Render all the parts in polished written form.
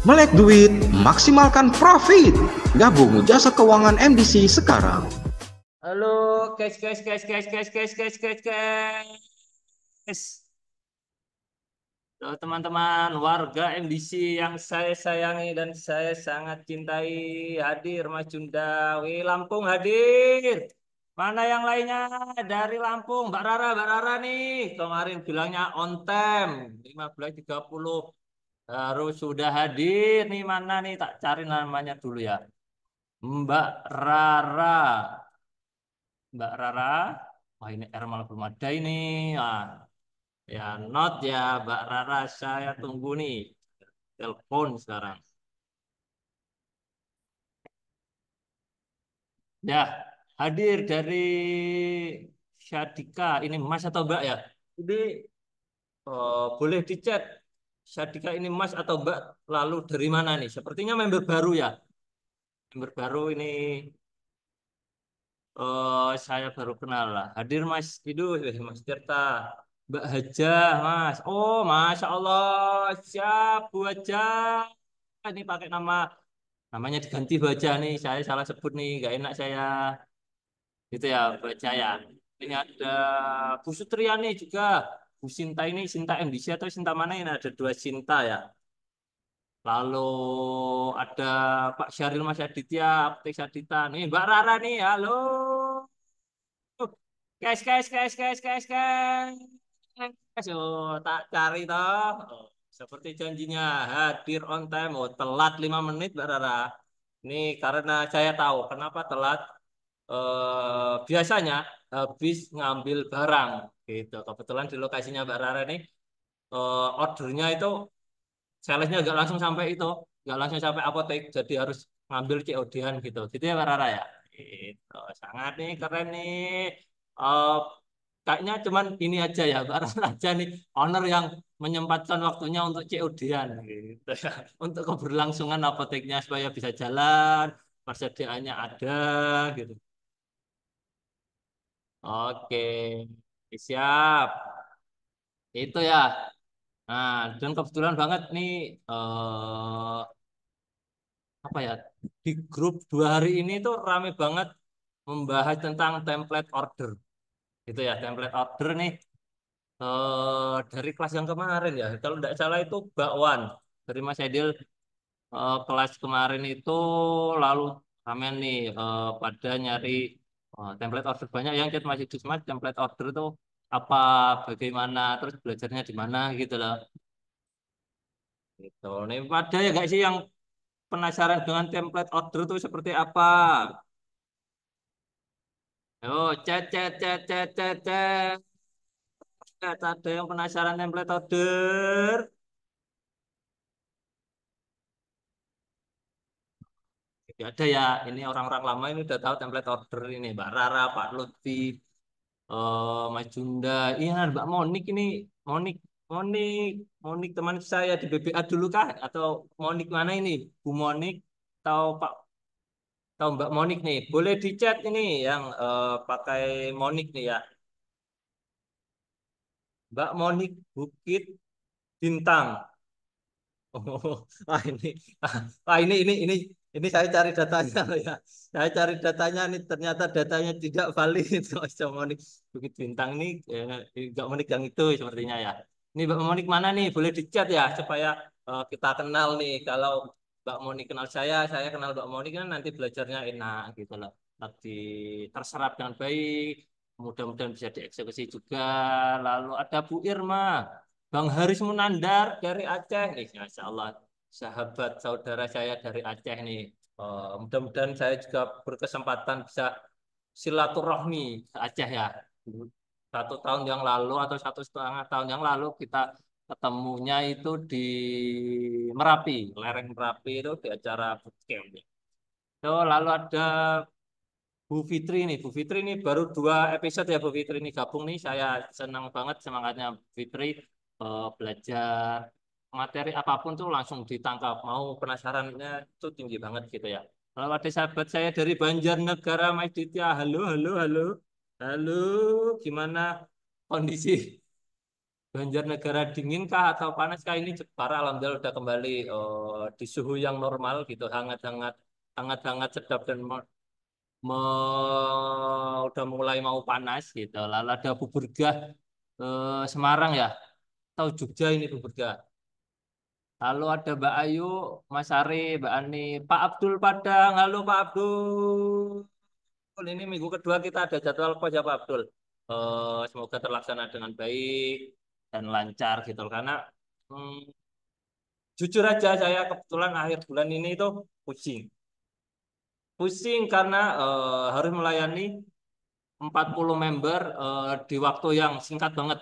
Melek duit, maksimalkan profit. Gabung jasa keuangan MDC sekarang. Halo, guys. Halo teman-teman warga MDC yang saya sayangi dan saya sangat cintai, hadir Mas Junda. Wih, Lampung hadir. Mana yang lainnya dari Lampung? Mbak Rara nih. Kemarin bilangnya on time 15.30. Harus sudah hadir nih, mana nih, tak cari namanya dulu ya. Mbak Rara. Mbak Rara. Wah, ini R malah belum ada ini. Ah, ya, not ya, Mbak Rara. Saya tunggu nih. Telepon sekarang. Ya, hadir dari Syadika. Ini Mas atau Mbak ya? Ini boleh dicek. Syadika ini Mas atau Mbak? Lalu dari mana nih? Sepertinya member baru ya. Member baru ini saya baru kenal lah. Hadir Mas Kidul, Mas Tirta, Mbak Hajah, Mas. Oh, Masya Allah, siap Bu Hajah. Ini pakai namanya diganti Bu Hajah nih. Saya salah sebut nih, nggak enak saya. Gitu ya, Bu Hajah ya. Ini ada Bu Sutriani juga. Bu Sinta ini, Sinta MDC atau Sinta mana ini? Ada dua Sinta ya. Lalu ada Pak Syahril Mas Aditya, Aptek Sadita. Nih Mbak Rara nih, halo. Guys. Oh, tak cari toh. Oh, seperti janjinya hadir on time. Oh, telat 5 menit, Mbak Rara. Ini karena saya tahu kenapa telat. Biasanya habis ngambil barang gitu. Kebetulan di lokasinya Mbak Rara ini ordernya itu salesnya nggak langsung sampai itu, nggak langsung sampai apotek, jadi harus ngambil COD-an gitu. Gitu ya Mbak Rara ya. Itu sangat nih keren nih. Eh, Kayaknya cuman ini aja ya, Mbak Rara aja nih owner yang menyempatkan waktunya untuk COD-an gitu ya. Untuk keberlangsungan apoteknya supaya bisa jalan, persediaannya ada gitu. Oke, siap. Itu ya. Nah, dan kebetulan banget nih apa ya, di grup 2 hari ini tuh rame banget membahas tentang template order. Itu ya, template order nih dari kelas yang kemarin ya. Kalau tidak salah itu Bakwan dari Mas Edil, kelas kemarin itu lalu rame nih pada nyari template order, banyak yang chat masih di Mas template order itu apa, bagaimana, terus belajarnya di mana gitu loh. Gitu. Nih pada ya gak sih yang penasaran dengan template order itu seperti apa? Oh, chat. Ada yang penasaran template order? Tidak ada ya. Ini orang-orang lama ini udah tahu template order ini. Mbak Rara, Pak Lutfi, Mas Junda. Iya, Mbak Monik ini. Monik, Monik, Monik teman saya di BBA dulu kah? Atau Monik mana ini? Bu Monik atau Pak, atau Mbak Monik nih? Boleh di chat ini yang pakai Monik nih ya. Mbak Monik Bukit Bintang. Oh, ah ini, ini saya cari datanya loh ya. Saya cari datanya nih, ternyata datanya tidak valid. Mas Monik Bukit Bintang nih, Mbak Monik yang itu sepertinya ya. Ini Mbak Monik mana nih? Boleh dicat ya supaya kita kenal nih. Kalau Mbak Monik kenal saya kenal Mbak Monik kan nanti belajarnya enak gitu loh. Nanti terserap dengan baik. Mudah-mudahan bisa dieksekusi juga. Lalu ada Bu Irma. Bang Haris Munandar dari Aceh nih, Masya Allah, sahabat saudara saya dari Aceh nih. Mudah-mudahan saya juga berkesempatan bisa silaturahmi ke Aceh ya. 1 tahun yang lalu atau 1,5 tahun yang lalu kita ketemunya itu di Merapi, lereng Merapi itu di acara bootcamp. So, lalu ada Bu Fitri nih. Bu Fitri ini baru 2 episode ya Bu Fitri ini gabung nih. Saya senang banget semangatnya Bu Fitri, belajar materi apapun tuh langsung ditangkap. Mau penasarannya itu tinggi banget gitu ya. Lalu ada sahabat saya dari Banjarnegara, Mas Ditya. Halo, halo, halo. Halo, gimana kondisi? Banjarnegara dingin kah atau panas kah ini Jepara alhamdulillah udah kembali di suhu yang normal gitu, hangat-hangat, hangat-hangat sedap dan udah mulai mau panas gitu. Lalu ada Buburgah Semarang ya, tahu Jogja ini Buburgah. Lalu ada Mbak Ayu, Mas Ari, Mbak Ani, Pak Abdul Padang. Halo Pak Abdul. Ini minggu kedua kita ada jadwal apa ya Pak Abdul? Semoga terlaksana dengan baik dan lancar gitu. Karena hmm, jujur aja saya kebetulan akhir bulan ini itu pusing. Pusing karena harus melayani 40 member di waktu yang singkat banget.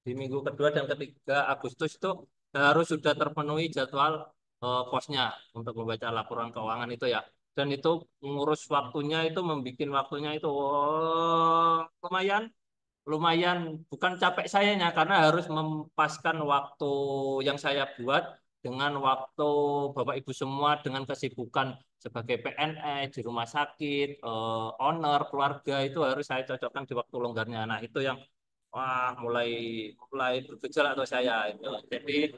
Di minggu kedua dan ketiga Agustus itu harus sudah terpenuhi jadwal posnya untuk membaca laporan keuangan itu ya. Dan itu ngurus waktunya itu membuat waktunya itu lumayan lumayan bukan capek sayanya karena harus mempaskan waktu yang saya buat dengan waktu Bapak Ibu semua dengan kesibukan sebagai PNS di rumah sakit, owner, keluarga itu harus saya cocokkan di waktu longgarnya. Nah, itu yang wah mulai mulai bergejolak atau saya itu. Jadi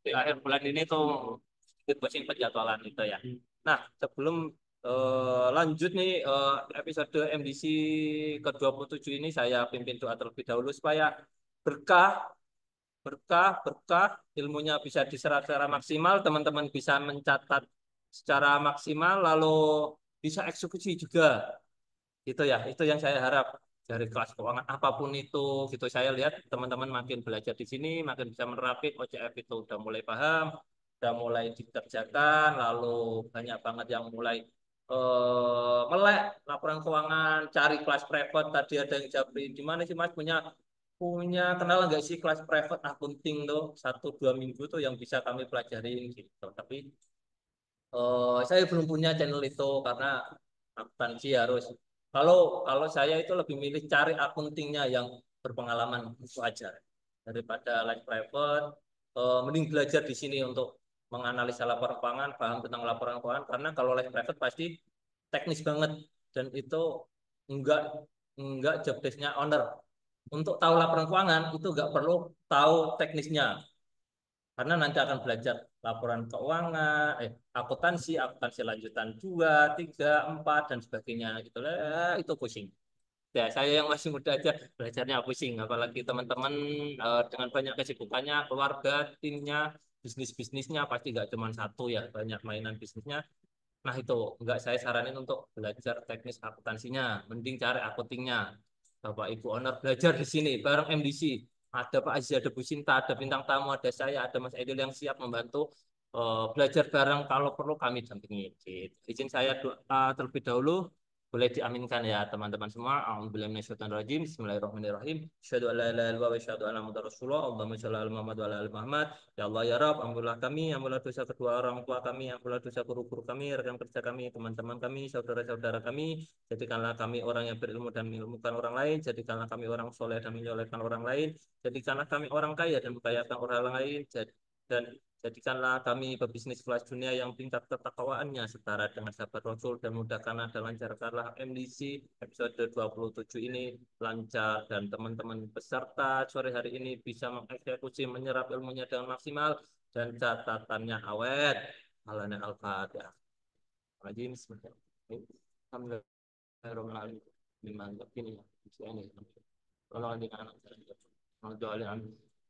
di akhir bulan ini tuh sedikit pusing penjadwalan itu ya. Nah, sebelum lanjut nih episode MDC ke-27 ini saya pimpin doa terlebih dahulu supaya berkah, berkah ilmunya bisa diserap secara maksimal, teman-teman bisa mencatat secara maksimal, lalu bisa eksekusi juga. Itu ya, itu yang saya harap dari kelas keuangan apapun itu gitu saya lihat teman-teman makin belajar di sini, makin bisa menerapkan OCF itu udah mulai paham, udah mulai dikerjakan, lalu banyak banget yang mulai melek laporan keuangan, cari kelas private tadi ada yang jawabin di mana sih Mas punya punya kenal nggak sih kelas private accounting tuh 1 2 minggu tuh yang bisa kami pelajarin gitu. Tapi saya belum punya channel itu karena akuntansi harus kalau kalau saya itu lebih milih cari akuntingnya yang berpengalaman itu aja daripada live private mending belajar di sini untuk menganalisa laporan keuangan paham tentang laporan keuangan karena kalau live private pasti teknis banget dan itu enggak enggak job desk-nya owner untuk tahu laporan keuangan itu enggak perlu tahu teknisnya karena nanti akan belajar laporan keuangan, akuntansi, akuntansi lanjutan 2 3 4 dan sebagainya gitu lah. Itu pusing. Ya, saya yang masih muda aja belajarnya pusing, apalagi teman-teman dengan banyak kesibukannya, keluarga, timnya, bisnisnya pasti nggak cuma satu ya, banyak mainan bisnisnya. Nah itu nggak saya saranin untuk belajar teknis akuntansinya, mending cari akuntingnya. Bapak Ibu owner belajar di sini bareng MDC. Ada Pak Aziz, ada Bu Sinta, ada bintang tamu, ada saya, ada Mas Aidil yang siap membantu belajar bareng. Kalau perlu kami dampingi. Gitu. Izin saya doa terlebih dahulu. Boleh diaminkan ya teman-teman semua. Alhamdulillahirrahmanirrahim. Bismillahirrahmanirrahim. Asyhadu an la ilaha illallah wa asyhadu anna Muhammadar Rasulullah. Allahumma shalli ala Muhammad wa ala ali Muhammad. Ya Allah ya Rabb, ampunilah kami, ampunilah dosa kedua orang tua kami, ampunilah dosa guru-guru kami, rekan kerja kami, teman-teman kami, saudara-saudara kami. Jadikanlah kami orang yang berilmu dan mengilmukan orang lain. Jadikanlah kami orang soleh dan menyolehkan orang lain. Jadikanlah kami orang kaya dan membahayakan orang lain. Dan jadikanlah kami pebisnis kelas dunia yang tingkat ketakwaannya setara dengan sahabat Rasul dan mudahkanlah dan lancarkanlah MDC episode 27 ini lancar dan teman-teman peserta sore hari ini bisa mengeksekusi menyerap ilmunya dengan maksimal dan catatannya awet. Al-Fatihah.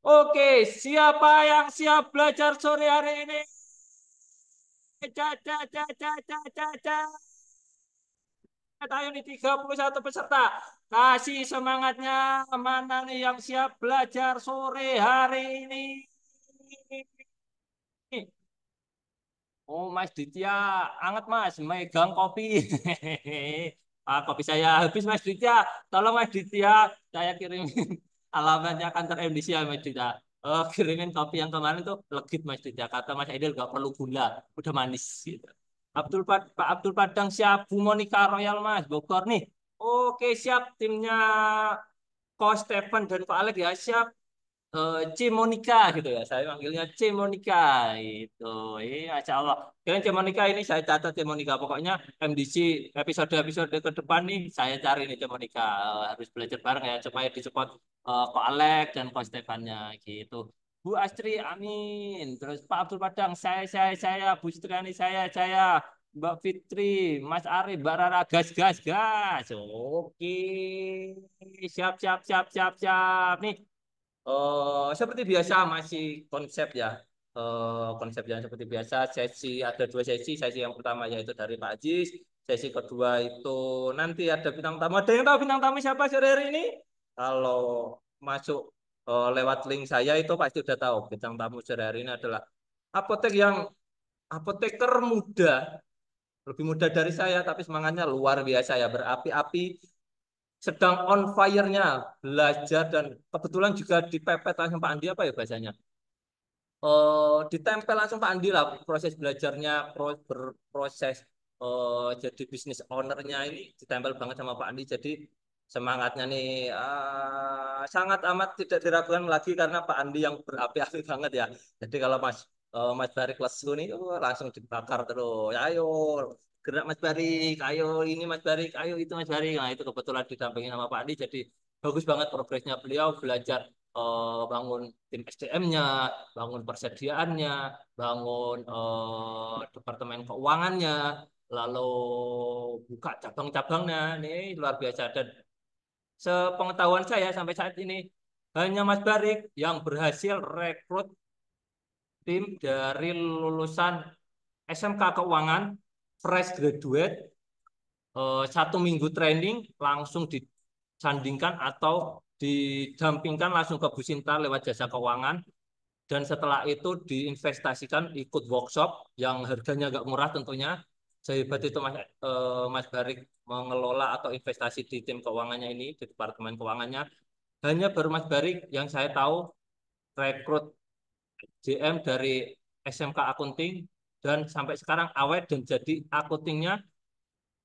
Oke, siapa yang siap belajar sore hari ini? Caca, caca, caca, caca. Ayo nih 31 peserta. Kasih semangatnya mana nih yang siap belajar sore hari ini? Oh, Mas Ditya, anget Mas, megang kopi. Kopi saya habis Mas Ditya. Tolong Mas Ditya, saya kirimin alamatnya kantor MDC ya Mas Ditya. Kirimin kopi yang kemarin tuh legit Mas Ditya. Kata Mas Aidil gak perlu gula, udah manis gitu. Pak Abdul Padang siap, Bu Monica Royal Mas, Bogor nih. Oke siap timnya Coach Stephen dan Pak Alex ya siap. C Monica gitu ya. Saya manggilnya C Monica itu. Masya Allah. Kalian C Monica ini saya catat C Monica. Pokoknya MDC episode-episode ke depan nih saya cari nih C Monica. Harus belajar bareng ya supaya disupport Ko Alek dan Ko Stefannya gitu. Bu Astri, amin. Terus Pak Abdul Padang, saya, Bu Sutriani, saya, Mbak Fitri, Mas Arif, Mbak Rara, gas, gas, gas. Oke, siap, siap, siap, siap, siap. Nih, seperti biasa masih konsep ya. Konsep yang seperti biasa, sesi ada dua sesi. Sesi yang pertama yaitu dari Pak Ajis. Sesi kedua itu nanti ada bintang tamu. Ada yang tahu bintang tamu siapa sore hari ini? Kalau masuk lewat link saya itu pasti udah tahu bintang tamu sore hari ini adalah apotek yang apoteker muda, lebih muda dari saya tapi semangatnya luar biasa ya, berapi-api, sedang on fire-nya belajar dan kebetulan juga dipepet langsung Pak Andi apa ya bahasanya? Ditempel langsung Pak Andi lah proses belajarnya, berproses jadi bisnis ownernya ini ditempel banget sama Pak Andi. Jadi semangatnya nih sangat amat tidak diragukan lagi karena Pak Andi yang berapi-api banget ya. Jadi kalau Mas Barik lesu nih langsung dibakar terus. Ayo gerak Mas Barik, ayo ini Mas Barik, ayo itu Mas Barik. Nah itu kebetulan didampingi sama Pak Andi jadi bagus banget progresnya beliau belajar bangun tim SDM-nya, bangun persediaannya, bangun departemen keuangannya, lalu buka cabang-cabangnya. Ini luar biasa dan sepengetahuan saya sampai saat ini hanya Mas Barik yang berhasil rekrut tim dari lulusan SMK Keuangan, fresh graduate, 1 minggu training langsung disandingkan atau didampingkan langsung ke Bu Sinta lewat jasa keuangan dan setelah itu diinvestasikan ikut workshop yang harganya agak murah tentunya. Sehebat itu Mas Barik mengelola atau investasi di tim keuangannya ini, di departemen keuangannya. Hanya baru Mas Barik yang saya tahu rekrut JM dari SMK Akunting dan sampai sekarang awet dan jadi akuntingnya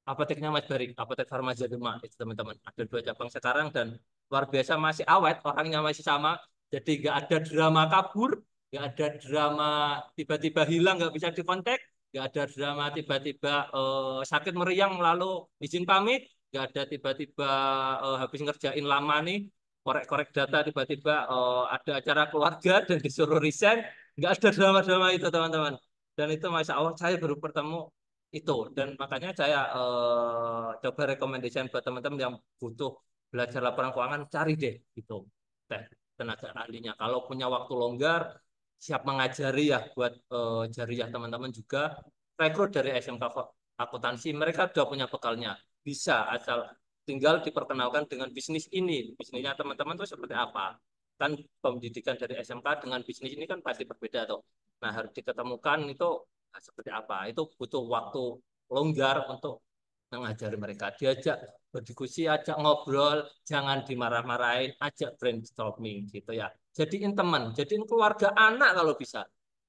apoteknya Mas Barik, apotek Farmasia Demak itu teman-teman. Ada 2 cabang sekarang dan luar biasa masih awet, orangnya masih sama. Jadi nggak ada drama kabur, nggak ada drama tiba-tiba hilang nggak bisa dikontak, nggak ada drama tiba-tiba sakit meriang lalu izin pamit, nggak ada tiba-tiba habis ngerjain lama nih korek-korek data tiba-tiba ada acara keluarga dan disuruh resign, nggak ada drama-drama itu teman-teman. Dan itu masya Allah saya baru bertemu itu dan makanya saya coba rekomendasikan buat teman-teman yang butuh belajar laporan keuangan cari deh gitu teh tenaga ahlinya kalau punya waktu longgar siap mengajari ya buat jariah teman-teman juga rekrut dari SMK akuntansi mereka sudah punya bekalnya bisa asal tinggal diperkenalkan dengan bisnis ini bisnisnya teman-teman itu seperti apa kan pendidikan dari SMK dengan bisnis ini kan pasti berbeda tuh nah harus diketemukan itu seperti apa. Itu butuh waktu longgar untuk mengajari mereka. Diajak berdiskusi, ajak ngobrol, jangan dimarah-marahin, ajak brainstorming gitu ya. Jadiin teman, jadiin keluarga anak kalau bisa.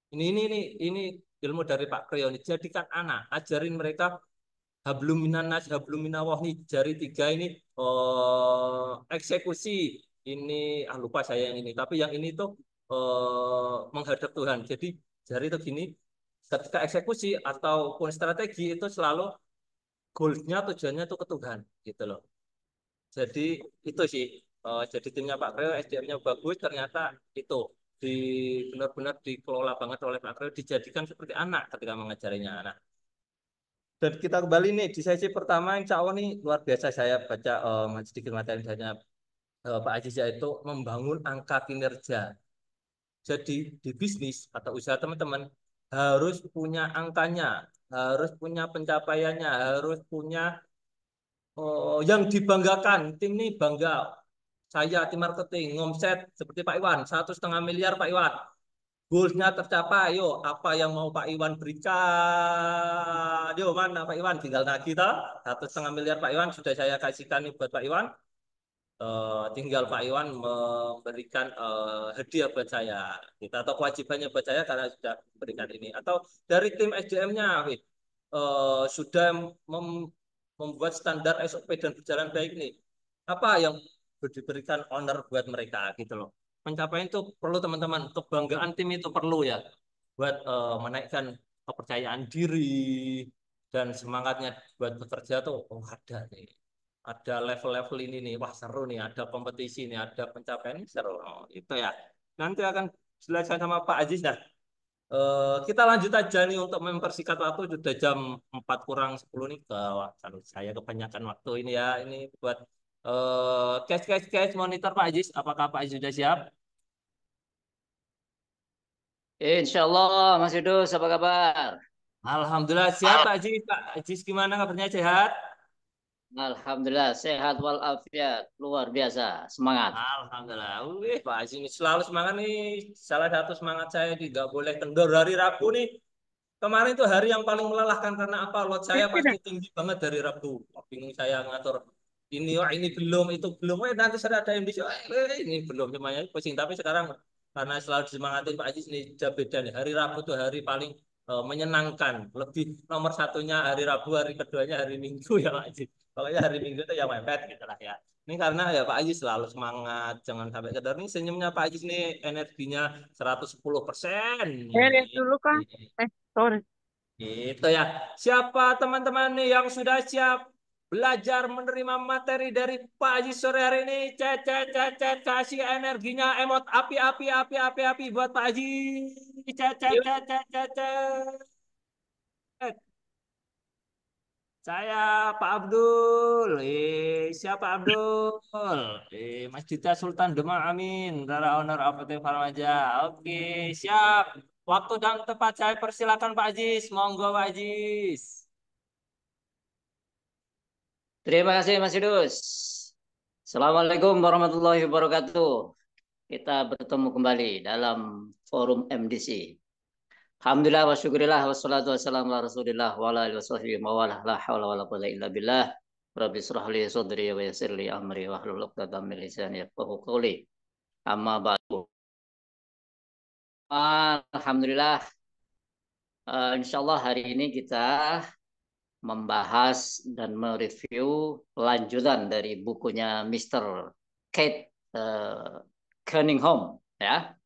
Ini ilmu dari Pak Kreo ini. Jadikan anak, ajarin mereka hablum minan nas, hablum minallah nih jari 3 ini eksekusi. Ini lupa saya yang ini, tapi yang ini tuh menghadap Tuhan. Jadi jari itu gini, ketika eksekusi ataupun strategi itu selalu goalnya tujuannya tuh ke Tuhan gitu loh. Jadi itu sih jadi timnya Pak Kreo SDM-nya bagus ternyata itu di benar-benar dikelola banget oleh Pak Kreo dijadikan seperti anak ketika mengajarinya anak. Dan kita kembali nih di sesi pertama insya Allah nih luar biasa saya baca sedikit materi dari Pak Aziz yaitu membangun angka kinerja. Jadi di bisnis atau usaha teman-teman harus punya angkanya, harus punya pencapaiannya, harus punya yang dibanggakan. Tim ini bangga. Saya tim marketing ngomset seperti Pak Iwan, 1,5 miliar Pak Iwan. Goalsnya tercapai. Yo, apa yang mau Pak Iwan berikan? Yo, mana Pak Iwan? Tinggal nagih toh. 1,5 miliar Pak Iwan sudah saya kasihkan nih buat Pak Iwan. Tinggal Pak Iwan memberikan hadiah buat saya, kita atau kewajibannya buat saya karena sudah memberikan ini. Atau dari tim SDM-nya, sudah membuat standar SOP dan berjalan baik nih. Apa yang diberikan owner buat mereka gitu loh. Pencapaian itu perlu teman-teman, kebanggaan tim itu perlu ya buat menaikkan kepercayaan diri dan semangatnya buat bekerja tuh ada nih. ada level-level ini nih. Wah, seru nih, ada kompetisi nih, ada pencapaian ini seru. Oh, itu ya. Nanti akan dijelaskan sama Pak Aziz dah. Kita lanjut aja nih untuk mempersingkat waktu sudah jam 4 kurang 10 nih wah, kalau saya kebanyakan waktu ini ya ini buat case monitor Pak Aziz. Apakah Pak Aziz sudah siap? Insya Allah, Mas Yudus, apa kabar? Alhamdulillah siap Pak Aziz. Pak Aziz gimana kabarnya sehat? Alhamdulillah, sehat walafiat, luar biasa, semangat. Alhamdulillah. Wih, Pak Aziz ini selalu semangat nih. Salah satu semangat saya tidak boleh kendor hari Rabu nih. Kemarin tuh hari yang paling melelahkan karena apa? Lot saya pasti tinggi banget dari Rabu. Wah, bingung saya ngatur ini, wah ini belum, itu belum. Nanti saya ada yang bisa, ini belum semuanya pusing. Tapi sekarang karena selalu disemangatin Pak Aziz ini jauh beda nih. Hari Rabu tuh hari paling menyenangkan. Lebih nomor satunya hari Rabu, hari keduanya hari Minggu ya Pak Aziz. Pokoknya hari Minggu itu yang mepet gitu lah ya. Ini karena ya Pak Aziz selalu semangat, jangan sampai kedar. Ini senyumnya Pak Aziz nih energinya 110%. Lihat dulu kah? Sorry. Itu ya. Siapa teman-teman nih yang sudah siap belajar menerima materi dari Pak Haji sore hari ini? Cet, cet, cet, cet. Kasih energinya emot api buat Pak Haji. Cet, cet, cet, cet, cet, cet. Saya Pak Abdul. Siapa Abdul? Masjidnya Sultan Demak Amin. Dara owner Apotek Farmaja. Oke, siap. Waktu dan tempat saya persilakan Pak Ajis. Monggo Pak Ajis. Terima kasih, Mas Yudus. Assalamualaikum warahmatullahi wabarakatuh. Kita bertemu kembali dalam forum MDC. Alhamdulillah wa syukurillah wassalatu wassalamu ala rasulillah wa ala alihi wa sahbihi mawalah la hawla wa la quwwata illa billah. Rabbi israh li sadri wa yassir li amri wa hlul 'uqdatam min lisani yafqahu qawli. Amma ba'du. Alhamdulillah, insyaallah hari ini kita membahas dan mereview lanjutan dari bukunya Mr. Kate Cunningham ya.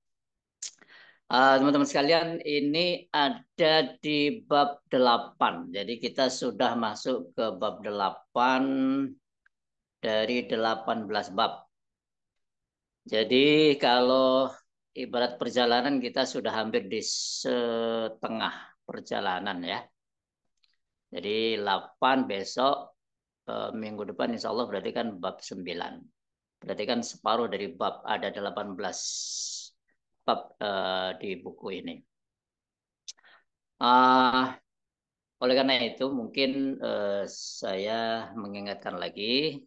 Teman-teman sekalian, ini ada di bab 8. Jadi kita sudah masuk ke bab 8 dari 18 bab. Jadi kalau ibarat perjalanan kita sudah hampir di setengah perjalanan ya. Jadi 8 besok, minggu depan insya Allah berarti kan bab 9. Berarti kan separuh dari bab, ada 18 bab di buku ini. Oleh karena itu mungkin saya mengingatkan lagi,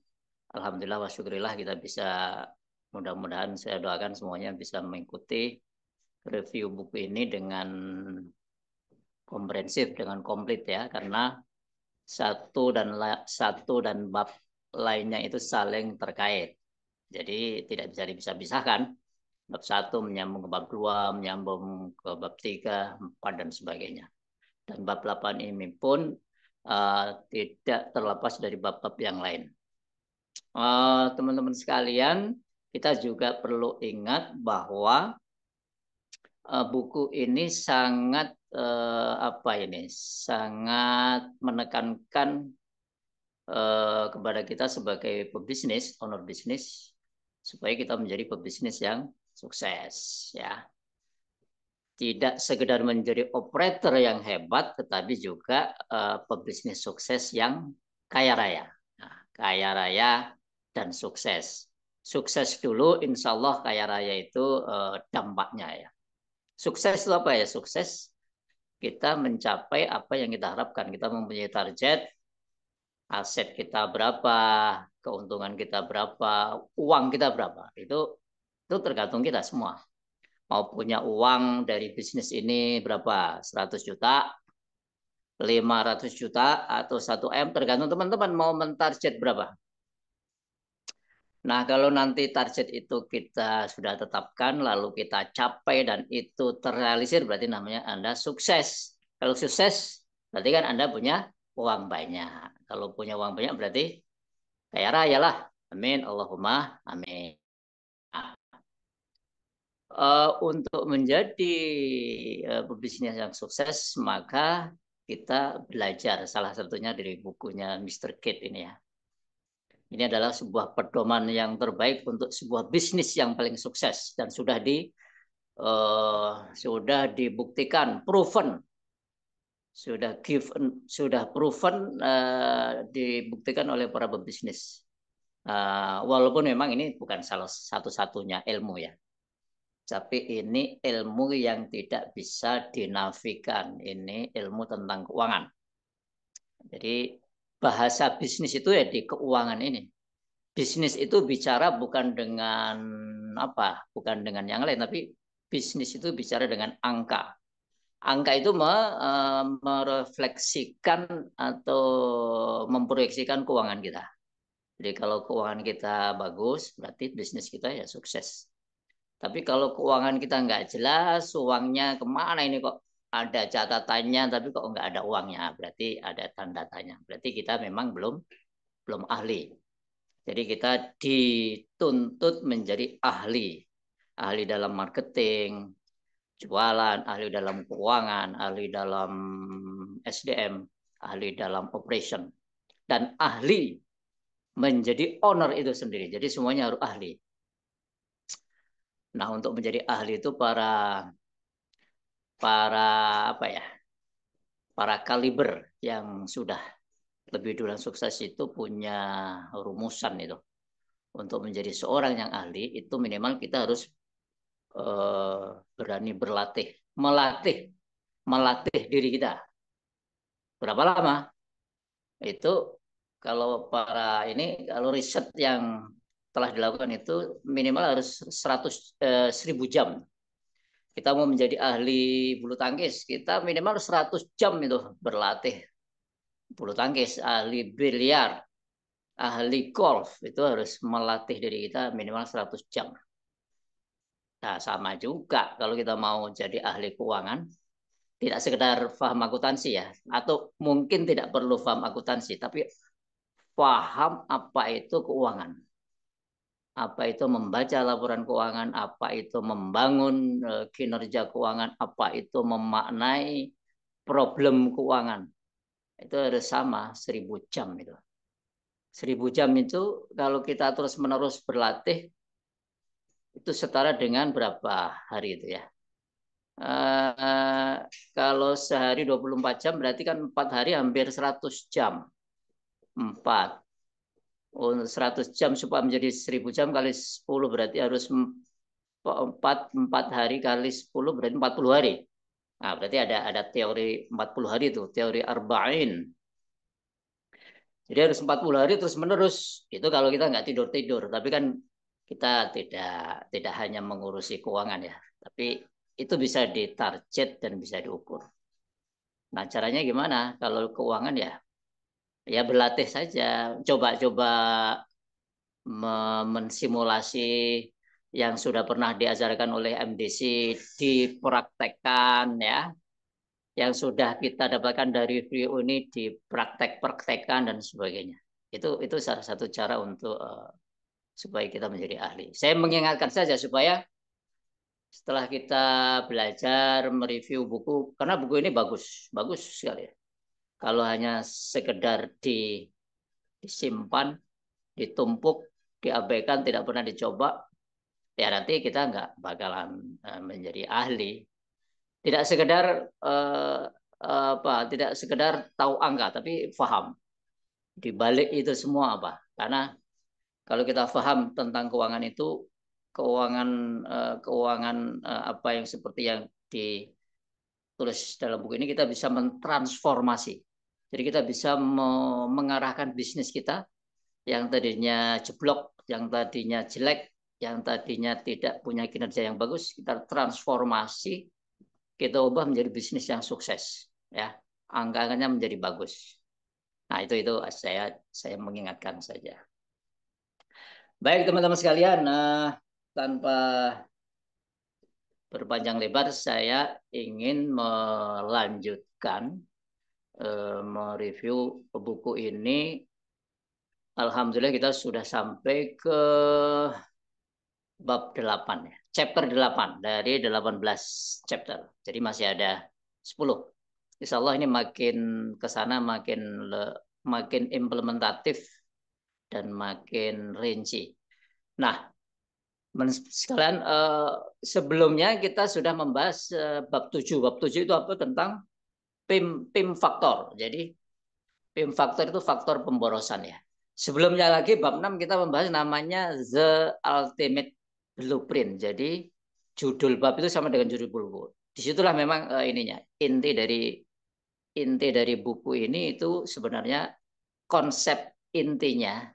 alhamdulillah wa syukurillah kita bisa, mudah-mudahan saya doakan semuanya bisa mengikuti review buku ini dengan komprehensif, dengan komplit ya, karena satu dan bab lainnya itu saling terkait. Jadi tidak bisa dipisah-pisahkan. Bab 1 menyambung ke bab 2, menyambung ke bab 3, 4 dan sebagainya. Dan bab 8 ini pun tidak terlepas dari bab-bab yang lain. Teman-teman sekalian, kita juga perlu ingat bahwa buku ini sangat sangat menekankan kepada kita sebagai pebisnis, owner bisnis, supaya kita menjadi pebisnis yang sukses ya. Tidak sekedar menjadi operator yang hebat, tetapi juga pebisnis sukses yang kaya raya. Nah, kaya raya dan sukses. Sukses dulu, insya Allah kaya raya itu dampaknya ya. Sukses itu apa ya? Sukses kita mencapai apa yang kita harapkan. Kita mempunyai target, aset kita berapa, keuntungan kita berapa, uang kita berapa. Itu tergantung kita semua. Mau punya uang dari bisnis ini berapa? 100 juta, 500 juta, atau 1 M, tergantung teman-teman mau mentarget berapa. Nah, kalau nanti target itu kita sudah tetapkan, lalu kita capai dan itu terrealisir, berarti namanya Anda sukses. Kalau sukses, berarti kan Anda punya uang banyak. Kalau punya uang banyak berarti kaya raya lah. Amin, Allahumma amin. Untuk menjadi pebisnis yang sukses, maka kita belajar salah satunya dari bukunya Mr. Kate ini ya. Ini adalah sebuah pedoman yang terbaik untuk sebuah bisnis yang paling sukses dan sudah dibuktikan, proven, sudah proven, dibuktikan oleh para pebisnis. Walaupun memang ini bukan salah satu-satunya ilmu ya, tapi ini ilmu yang tidak bisa dinafikan. Ini ilmu tentang keuangan. Jadi bahasa bisnis itu ya di keuangan ini. Bisnis itu bicara bukan dengan apa, bukan dengan yang lain, tapi bisnis itu bicara dengan angka. Angka itu merefleksikan atau memproyeksikan keuangan kita. Jadi kalau keuangan kita bagus, berarti bisnis kita ya sukses. Tapi kalau keuangan kita nggak jelas, uangnya kemana ini kok ada catatannya, tapi kok nggak ada uangnya, berarti ada tanda tanya. Berarti kita memang belum ahli. Jadi kita dituntut menjadi ahli. Ahli dalam marketing, jualan, ahli dalam keuangan, ahli dalam SDM, ahli dalam operation. Dan ahli menjadi owner itu sendiri. Jadi semuanya harus ahli. Nah, untuk menjadi ahli itu para apa ya? Para kaliber yang sudah lebih dulu sukses itu punya rumusan itu. Untuk menjadi seorang yang ahli itu minimal kita harus berani berlatih, melatih diri kita. Berapa lama? Itu kalau kalau riset yang telah dilakukan itu minimal harus 1.000 jam. Kita mau menjadi ahli bulu tangkis, kita minimal 100 jam itu berlatih bulu tangkis. Ahli biliar, ahli golf itu harus melatih diri kita minimal 100 jam. Nah, sama juga kalau kita mau jadi ahli keuangan, tidak sekedar paham akuntansi ya, atau mungkin tidak perlu paham akuntansi, tapi paham apa itu keuangan. Apa itu membaca laporan keuangan, apa itu membangun kinerja keuangan, apa itu memaknai problem keuangan. Itu harus sama 1.000 jam itu. 1.000 jam itu kalau kita terus-menerus berlatih, itu setara dengan berapa hari itu ya? Kalau sehari 24 jam berarti kan 4 hari hampir 100 jam. 4. 100 jam supaya menjadi 1.000 jam kali 10 berarti harus 4 hari kali 10 berarti 40 hari. Nah, berarti ada teori 40 hari itu, teori arba'in. Jadi harus 40 hari terus menerus. Itu kalau kita nggak tidur-tidur. Tapi kan kita tidak hanya mengurusi keuangan ya, tapi itu bisa ditarget dan bisa diukur. Nah, caranya gimana? Kalau keuangan ya berlatih saja, coba-coba mensimulasi yang sudah pernah diajarkan oleh MDC, dipraktekkan ya. Yang sudah kita dapatkan dari video ini dipraktek-praktekkan dan sebagainya. Itu salah satu cara untuk supaya kita menjadi ahli. Saya mengingatkan saja supaya setelah kita belajar mereview buku, karena buku ini bagus sekali ya. Kalau hanya sekedar disimpan, ditumpuk, diabaikan, tidak pernah dicoba, ya nanti kita nggak bakalan menjadi ahli. Tidak sekedar tidak sekedar tahu angka, tapi paham di balik itu semua apa. Karena kalau kita paham tentang keuangan itu, keuangan apa yang seperti yang ditulis dalam buku ini, kita bisa mentransformasi. Jadi kita bisa mengarahkan bisnis kita yang tadinya jeblok, yang tadinya jelek, yang tadinya tidak punya kinerja yang bagus, kita transformasi, kita ubah menjadi bisnis yang sukses, ya, angka-angkanya menjadi bagus. Nah, itu saya mengingatkan saja. Baik teman-teman sekalian, tanpa berpanjang lebar, saya ingin melanjutkan mereview buku ini. Alhamdulillah kita sudah sampai ke bab 8 ya. Chapter 8 dari 18 chapter. Jadi masih ada 10. Insya Allah ini makin ke sana makin implementatif dan makin rinci. Nah, sekalian sebelumnya kita sudah membahas bab 7. Bab 7 itu apa? Tentang PIM faktor. Jadi PIM faktor itu faktor pemborosan ya. Sebelumnya lagi bab 6 kita membahas namanya The Ultimate Blueprint. Jadi judul bab itu sama dengan judul buku. Disitulah memang ininya inti dari buku ini itu sebenarnya konsep intinya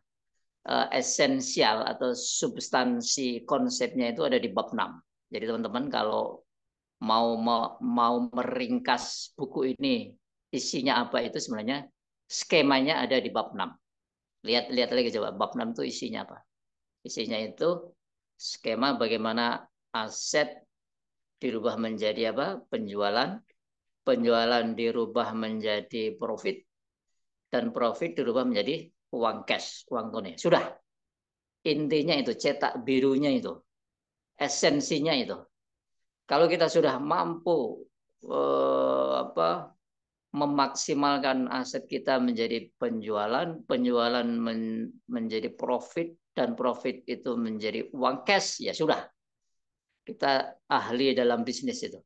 esensial atau substansi konsepnya itu ada di bab 6. Jadi teman-teman kalau mau meringkas buku ini isinya apa itu sebenarnya skemanya ada di bab 6. Lihat lagi coba bab 6 itu isinya apa? Isinya itu skema bagaimana aset dirubah menjadi apa? Penjualan dirubah menjadi profit, dan profit dirubah menjadi uang cash, uang tunai. Sudah. Intinya itu, cetak birunya itu. Esensinya itu. Kalau kita sudah mampu memaksimalkan aset kita menjadi penjualan menjadi profit, dan profit itu menjadi uang cash, ya sudah. Kita ahli dalam bisnis itu.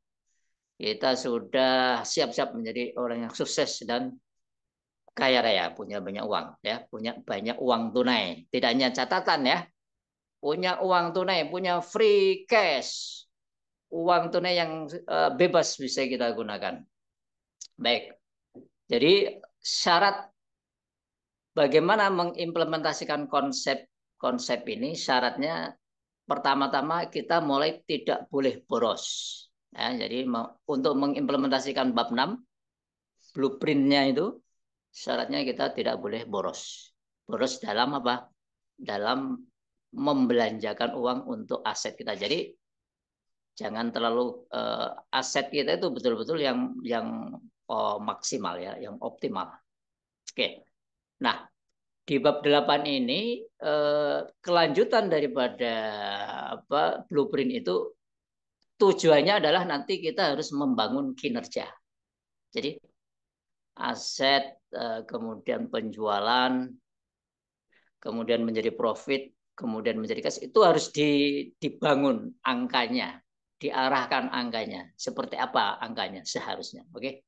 Kita sudah siap-siap menjadi orang yang sukses dan kaya raya, punya banyak uang, ya, punya banyak uang tunai. Tidak hanya catatan ya, punya uang tunai, punya free cash, uang tunai yang bebas bisa kita gunakan. Baik, jadi syarat bagaimana mengimplementasikan konsep ini, syaratnya pertama-tama kita mulai tidak boleh boros. Ya, jadi untuk mengimplementasikan bab 6, blueprintnya itu, syaratnya kita tidak boleh boros. Boros dalam apa? Dalam membelanjakan uang untuk aset kita. Jadi jangan terlalu aset kita itu betul-betul yang maksimal ya, yang optimal. Oke. Nah, di bab 8 ini kelanjutan daripada blueprint itu tujuannya adalah nanti kita harus membangun kinerja. Jadi aset, kemudian penjualan, kemudian menjadi profit, kemudian menjadi cash, itu harus dibangun angkanya, diarahkan angkanya. Seperti apa angkanya seharusnya. Oke.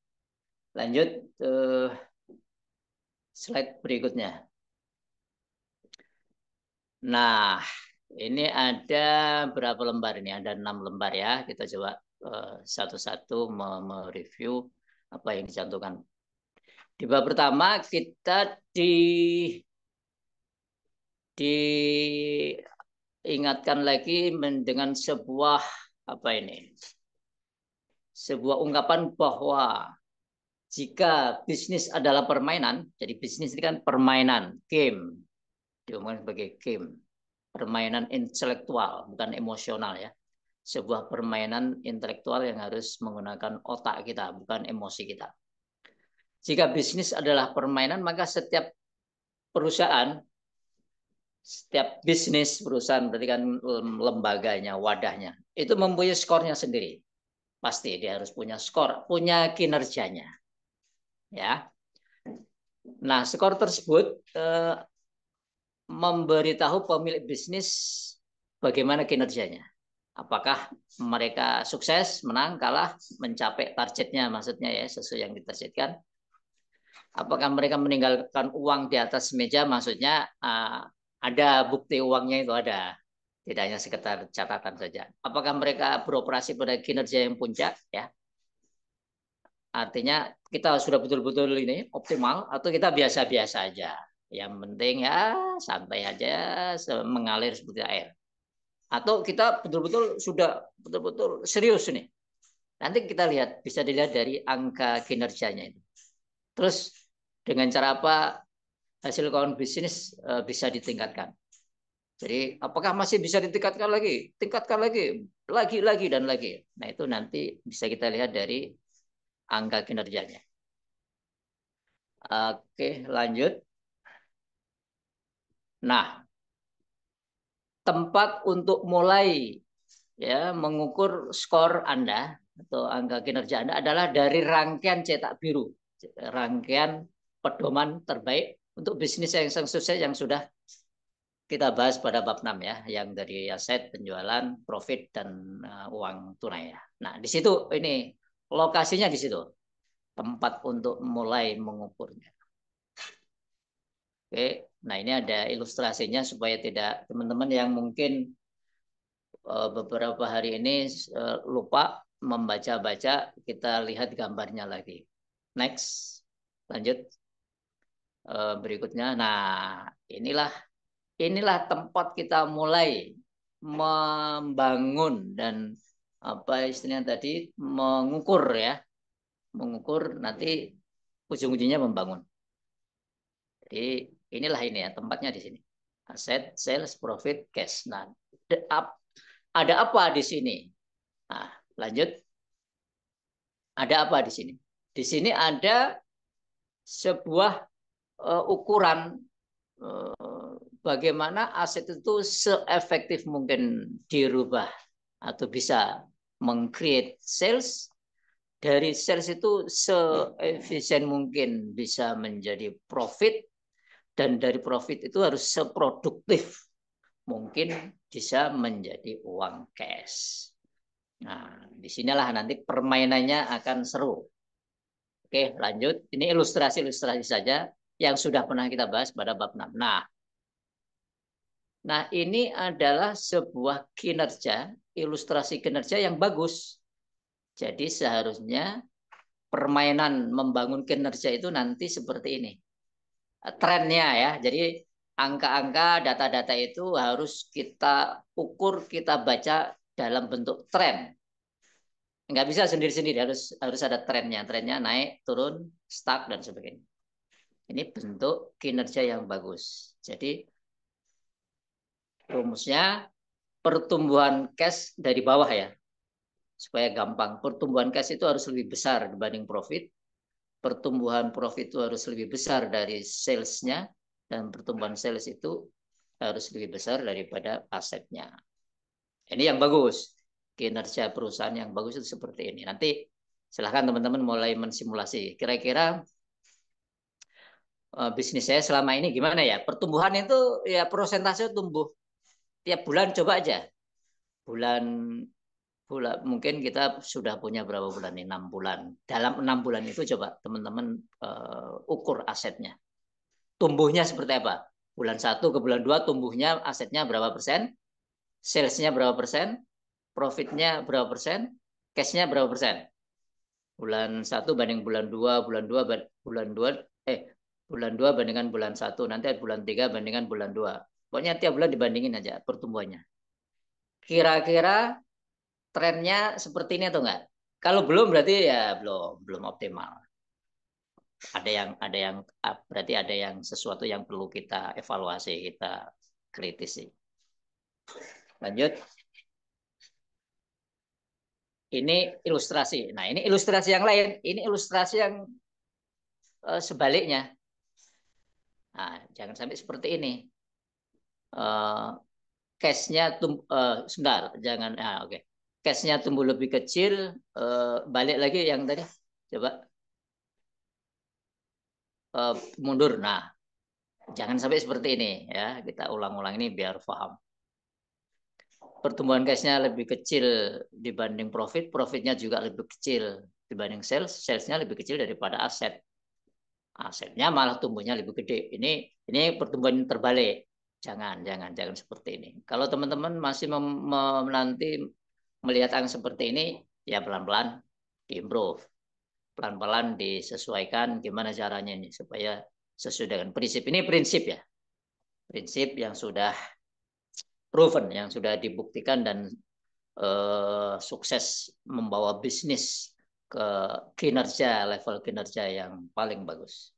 Lanjut slide berikutnya. Nah, ini ada berapa lembar ini? Ada 6 lembar ya. Kita coba satu-satu mereview apa yang dicantumkan. Di bab pertama kita diingatkan lagi dengan sebuah sebuah ungkapan bahwa jika bisnis adalah permainan, jadi bisnis ini kan permainan, game, diomongkan sebagai game, permainan intelektual, bukan emosional ya. Sebuah permainan intelektual yang harus menggunakan otak kita, bukan emosi kita. Jika bisnis adalah permainan, maka setiap perusahaan, setiap bisnis perusahaan berarti kan lembaganya, wadahnya, itu mempunyai skornya sendiri. Pasti dia harus punya skor, punya kinerjanya. Ya. Nah, skor tersebut memberitahu pemilik bisnis bagaimana kinerjanya. Apakah mereka sukses, menang, kalah, mencapai targetnya, maksudnya ya, sesuai yang ditargetkan. Apakah mereka meninggalkan uang di atas meja, maksudnya ada bukti uangnya itu ada. Tidak hanya sekedar catatan saja. Apakah mereka beroperasi pada kinerja yang puncak, ya. Artinya kita sudah betul-betul ini optimal atau kita biasa-biasa aja. Yang penting ya santai aja, mengalir seperti air. Atau kita betul-betul sudah betul-betul serius nih. Nanti kita lihat, bisa dilihat dari angka kinerjanya itu. Terus dengan cara apa hasil keuangan bisnis bisa ditingkatkan. Jadi apakah masih bisa ditingkatkan lagi? Tingkatkan lagi, dan lagi. Nah itu nanti bisa kita lihat dari angka kinerjanya. Oke, lanjut. Nah, tempat untuk mulai ya mengukur skor Anda atau angka kinerja Anda adalah dari rangkaian cetak biru, rangkaian pedoman terbaik untuk bisnis yang sukses yang sudah kita bahas pada bab 6 ya, yang dari aset, penjualan, profit, dan uang tunai ya. Nah, di situ ini lokasinya di situ. Tempat untuk mulai mengukurnya. Oke, nah ini ada ilustrasinya supaya tidak teman-teman yang mungkin beberapa hari ini lupa membaca-baca, kita lihat gambarnya lagi. Next, lanjut berikutnya. Nah, inilah tempat kita mulai membangun dan apa istilahnya tadi mengukur ya, mengukur nanti ujung-ujungnya membangun. Jadi inilah ini ya tempatnya di sini. Aset, sales, profit, cash. Nah, ada apa di sini? Nah, lanjut. Ada apa di sini? Di sini ada sebuah ukuran bagaimana aset itu seefektif mungkin dirubah atau bisa meng-create sales. Dari sales itu seefisien mungkin bisa menjadi profit, dan dari profit itu harus seproduktif mungkin bisa menjadi uang cash. Nah, disinilah nanti permainannya akan seru. Oke, lanjut. Ini ilustrasi-ilustrasi saja yang sudah pernah kita bahas pada bab 6. Nah, ini adalah sebuah kinerja, ilustrasi kinerja yang bagus. Jadi seharusnya permainan membangun kinerja itu nanti seperti ini. Trennya ya. Jadi angka-angka, data-data itu harus kita ukur, kita baca dalam bentuk tren. Nggak bisa sendiri-sendiri, harus ada trennya. Trennya naik, turun, stuck, dan sebagainya. Ini bentuk kinerja yang bagus. Jadi rumusnya pertumbuhan cash dari bawah ya. Supaya gampang. Pertumbuhan cash itu harus lebih besar dibanding profit. Pertumbuhan profit itu harus lebih besar dari salesnya. Dan pertumbuhan sales itu harus lebih besar daripada asetnya. Ini yang bagus. Kinerja perusahaan yang bagus itu seperti ini. Nanti silahkan teman-teman mulai mensimulasi. Kira-kira bisnis saya selama ini gimana ya? Pertumbuhan itu ya persentase tumbuh. Tiap bulan coba aja. Bulan mungkin kita sudah punya berapa bulan nih? 6 bulan. Dalam 6 bulan itu coba teman-teman ukur asetnya. Tumbuhnya seperti apa? Bulan 1 ke bulan 2 tumbuhnya asetnya berapa persen? Salesnya berapa persen? Profitnya berapa persen? Cashnya berapa persen? Bulan 1 banding bulan 2, bulan 2 bulan 2 bandingkan bulan 1, nanti bulan 3 bandingkan bulan 2. Pokoknya tiap bulan dibandingin aja pertumbuhannya. Kira-kira trennya seperti ini atau enggak? Kalau belum berarti ya belum optimal. Berarti ada yang sesuatu yang perlu kita evaluasi, kita kritisi. Lanjut. Ini ilustrasi. Nah, ini ilustrasi yang lain. Ini ilustrasi yang sebaliknya. Nah, jangan sampai seperti ini. Cash-nya sebentar, jangan. Oke. Cash-nya tumbuh lebih kecil. Balik lagi yang tadi. Coba. Mundur. Nah, jangan sampai seperti ini ya. Kita ulang-ulang ini biar paham. Pertumbuhan cash-nya lebih kecil dibanding profit, profitnya juga lebih kecil dibanding sales, salesnya lebih kecil daripada aset. Asetnya malah tumbuhnya lebih gede. Ini pertumbuhan terbalik. Jangan seperti ini. Kalau teman-teman masih nanti melihat angka seperti ini, ya pelan-pelan diimprove. Pelan-pelan disesuaikan gimana caranya ini supaya sesuai dengan prinsip. Ini prinsip ya. Prinsip yang sudah proven, yang sudah dibuktikan dan sukses membawa bisnis ke level kinerja yang paling bagus.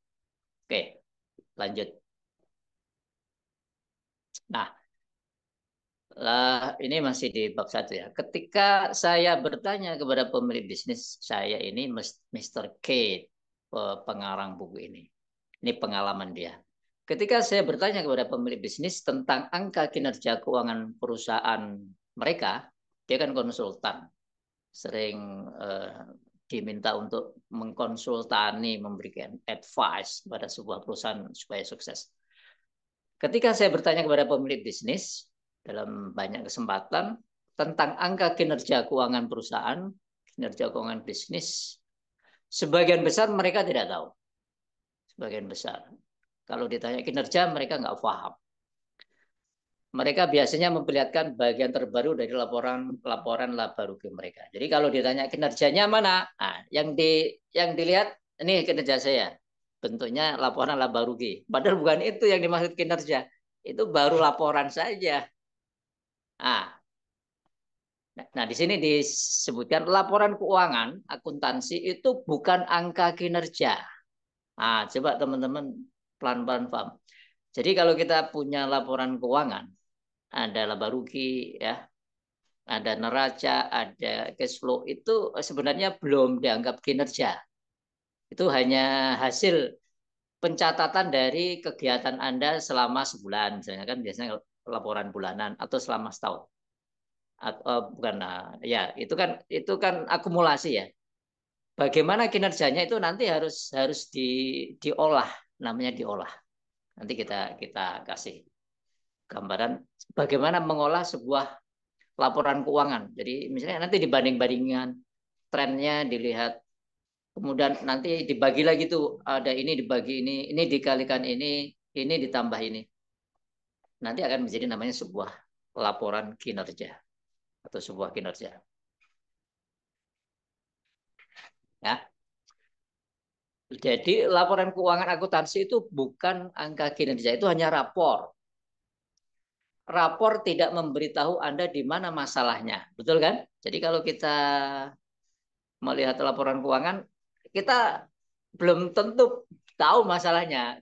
Oke, lanjut. Nah, ini masih di bab 1 ya. Ketika saya bertanya kepada pemilik bisnis, saya ini Mr. Kate, pengarang buku ini. Ini pengalaman dia. Ketika saya bertanya kepada pemilik bisnis tentang angka kinerja keuangan perusahaan mereka, dia kan konsultan. Sering diminta untuk mengkonsultani, memberikan advice pada sebuah perusahaan supaya sukses. Ketika saya bertanya kepada pemilik bisnis dalam banyak kesempatan tentang angka kinerja keuangan perusahaan, kinerja keuangan bisnis, sebagian besar mereka tidak tahu. Sebagian besar. Kalau ditanya kinerja, mereka nggak paham. Mereka biasanya memperlihatkan bagian terbaru dari laporan laba rugi mereka. Jadi kalau ditanya kinerjanya mana, nah, yang dilihat ini kinerja saya, bentuknya laporan laba rugi. Padahal bukan itu yang dimaksud kinerja, itu baru laporan saja. Nah, di sini disebutkan laporan keuangan akuntansi itu bukan angka kinerja. Nah, coba teman-teman pelan-pelan paham. Jadi kalau kita punya laporan keuangan, ada laba rugi, ya, ada neraca, ada cash flow, itu sebenarnya belum dianggap kinerja. Itu hanya hasil pencatatan dari kegiatan Anda selama sebulan, misalnya kan biasanya laporan bulanan atau selama setahun. Bukan, ya itu kan akumulasi ya. Bagaimana kinerjanya itu nanti harus diolah, namanya diolah. Nanti kita kasih gambaran bagaimana mengolah sebuah laporan keuangan. Jadi misalnya nanti dibanding-bandingkan trennya dilihat, kemudian nanti dibagi lagi tuh, ada ini dibagi ini dikalikan ini ditambah ini. Nanti akan menjadi namanya sebuah laporan kinerja atau sebuah kinerja. Ya. Jadi laporan keuangan akuntansi itu bukan angka kinerja, itu hanya rapor. Rapor tidak memberitahu Anda di mana masalahnya, betul kan? Jadi kalau kita melihat laporan keuangan, kita belum tentu tahu masalahnya.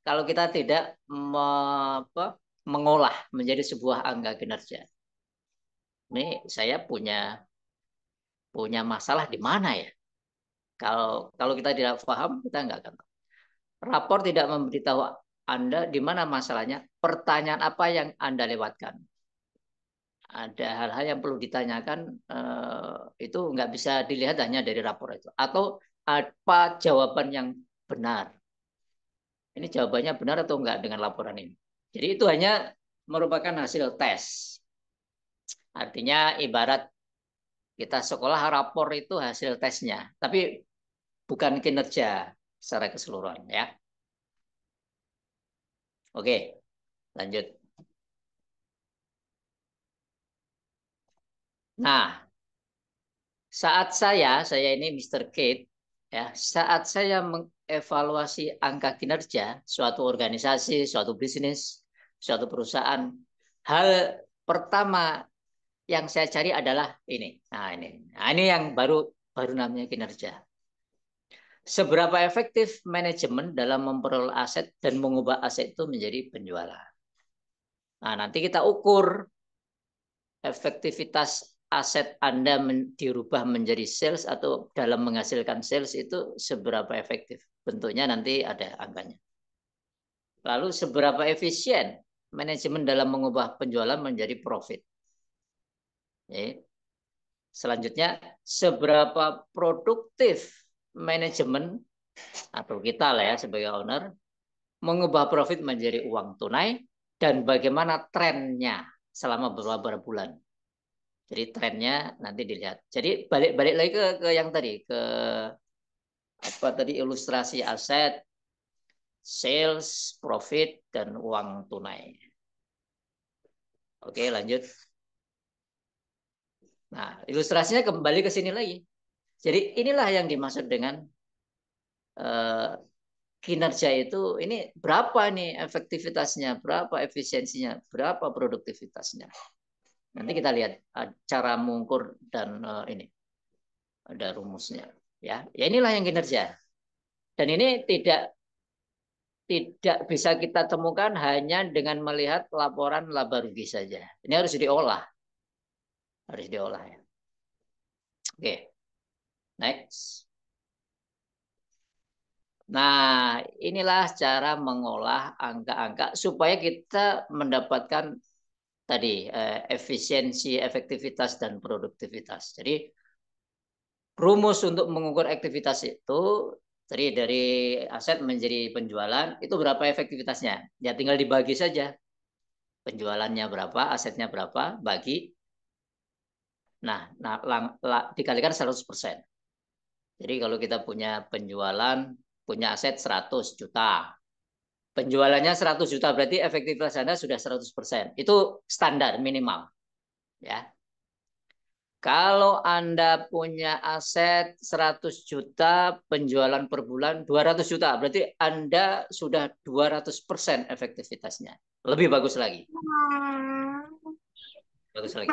Kalau kita tidak mengolah menjadi sebuah angka kinerja. Ini saya punya masalah di mana ya? Kalau kita tidak paham, kita nggak akan tahu. Rapor tidak memberitahu Anda di mana masalahnya, pertanyaan apa yang Anda lewatkan. Ada hal-hal yang perlu ditanyakan, itu nggak bisa dilihat hanya dari rapor itu. Atau apa jawaban yang benar. Ini jawabannya benar atau enggak dengan laporan ini. Jadi itu hanya merupakan hasil tes. Artinya ibarat kita sekolah, rapor itu hasil tesnya. Tapi bukan kinerja secara keseluruhan, ya. Oke, lanjut. Nah, saat saya ini Mr. Kate, ya, saat saya mengevaluasi angka kinerja suatu organisasi, suatu bisnis, suatu perusahaan, hal pertama yang saya cari adalah ini. Nah, ini yang baru namanya kinerja. Seberapa efektif manajemen dalam memperoleh aset dan mengubah aset itu menjadi penjualan. Nah, nanti kita ukur efektivitas aset Anda dirubah menjadi sales atau dalam menghasilkan sales itu seberapa efektif. Bentuknya nanti ada angkanya. Lalu seberapa efisien manajemen dalam mengubah penjualan menjadi profit. Selanjutnya, seberapa produktif manajemen atau kita lah ya sebagai owner mengubah profit menjadi uang tunai dan bagaimana trennya selama beberapa bulan. Jadi trennya nanti dilihat. Jadi balik lagi ke yang tadi, ke apa tadi, ilustrasi aset, sales, profit, dan uang tunai. Oke, lanjut. Nah, ilustrasinya kembali ke sini lagi. Jadi inilah yang dimaksud dengan kinerja itu, ini berapa nih efektivitasnya, berapa efisiensinya, berapa produktivitasnya. Nanti kita lihat cara mengukur dan ini ada rumusnya. Ya, inilah yang kinerja. Dan ini tidak bisa kita temukan hanya dengan melihat laporan laba rugi saja. Ini harus diolah. Harus diolah ya. Oke. Next. Nah, inilah cara mengolah angka-angka supaya kita mendapatkan tadi efisiensi, efektivitas, dan produktivitas. Jadi rumus untuk mengukur aktivitas itu Jadi dari aset menjadi penjualan, itu berapa efektivitasnya? Ya tinggal dibagi saja. Penjualannya berapa, asetnya berapa, bagi. Dikalikan 100%. Jadi kalau kita punya penjualan, punya aset 100 juta. Penjualannya 100 juta, berarti efektivitas Anda sudah 100%. Itu standar minimal. Ya. Kalau Anda punya aset 100 juta, penjualan per bulan 200 juta, berarti Anda sudah 200% efektivitasnya. Lebih bagus lagi. Bagus lagi.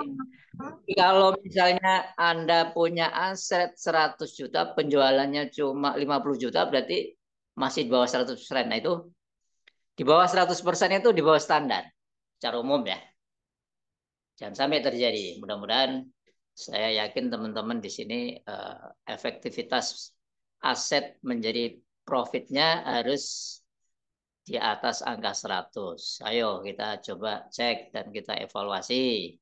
Kalau misalnya Anda punya aset 100 juta, penjualannya cuma 50 juta, berarti masih di bawah 100%. Nah itu, di bawah 100% itu di bawah standar. Secara umum ya. Jangan sampai terjadi. Mudah-mudahan saya yakin teman-teman di sini efektivitas aset menjadi profitnya harus di atas angka 100. Ayo kita coba cek dan kita evaluasi.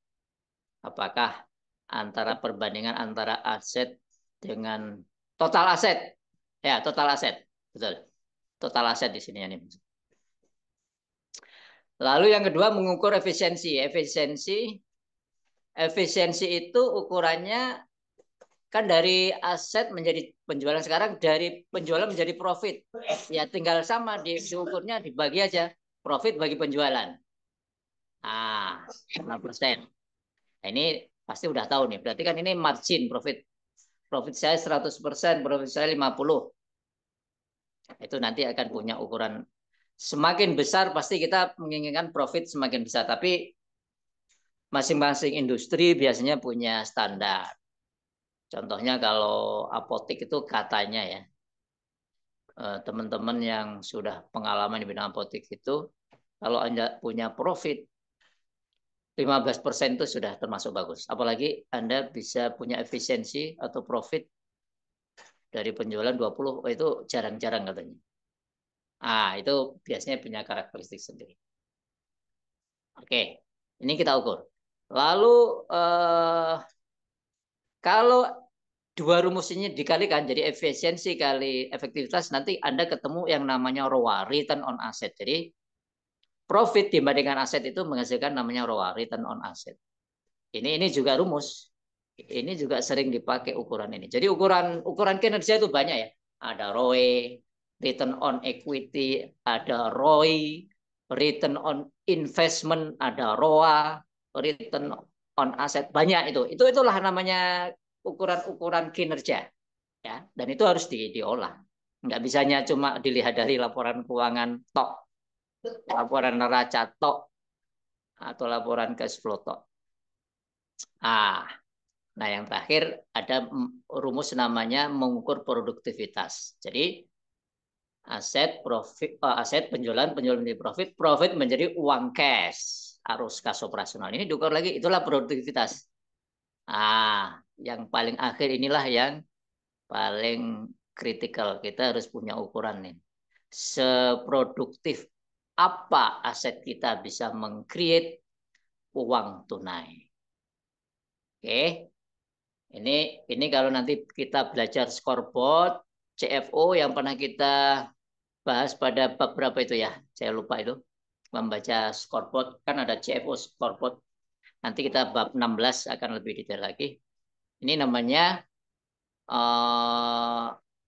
Apakah antara perbandingan antara aset dengan total aset. Ya, total aset. Betul. Total aset di sini ya nih. Lalu yang kedua mengukur efisiensi. Efisiensi itu ukurannya kan dari aset menjadi penjualan, sekarang dari penjualan menjadi profit. Ya tinggal sama diukurnya dibagi aja. Profit bagi penjualan. Ah, 6%. Nah, ini pasti udah tahu nih. Berarti kan ini margin profit. Profit saya 100%, profit saya 50%. Itu nanti akan punya ukuran. Semakin besar pasti kita menginginkan profit semakin besar. Tapi masing-masing industri biasanya punya standar. Contohnya kalau apotek itu katanya ya, teman-teman yang sudah pengalaman di bidang apotek itu, kalau Anda punya profit 15% itu sudah termasuk bagus. Apalagi Anda bisa punya efisiensi atau profit dari penjualan 20, itu jarang-jarang katanya. Itu biasanya punya karakteristik sendiri. Oke, ini kita ukur. Lalu kalau dua rumus ini dikalikan, jadi efisiensi kali efektivitas, nanti Anda ketemu yang namanya ROA, return on asset. Jadi profit dibandingkan aset itu menghasilkan namanya ROA, return on asset. Ini juga rumus. Ini juga sering dipakai ukuran ini. Jadi ukuran kinerja itu banyak ya. Ada ROE, return on equity, ada ROI, return on investment, ada ROA, return on asset, banyak itu. Itulah namanya ukuran-ukuran kinerja ya. Dan itu harus diolah. Nggak bisanya cuma dilihat dari laporan keuangan tok, laporan neraca tok, atau laporan cash flow tok. Nah, yang terakhir ada rumus namanya mengukur produktivitas. Jadi aset penjualan menjadi profit menjadi uang cash, arus kas operasional. Ini diukur lagi, itulah produktivitas. Yang paling akhir inilah yang paling kritikal. Kita harus punya ukuran nih. Seproduktif apa aset kita bisa meng-create uang tunai. Oke. Ini kalau nanti kita belajar scoreboard, CFO yang pernah kita bahas pada bab berapa itu ya? Saya lupa itu. Membaca scoreboard, kan ada CFO scoreboard. Nanti kita bab 16 akan lebih detail lagi. Ini namanya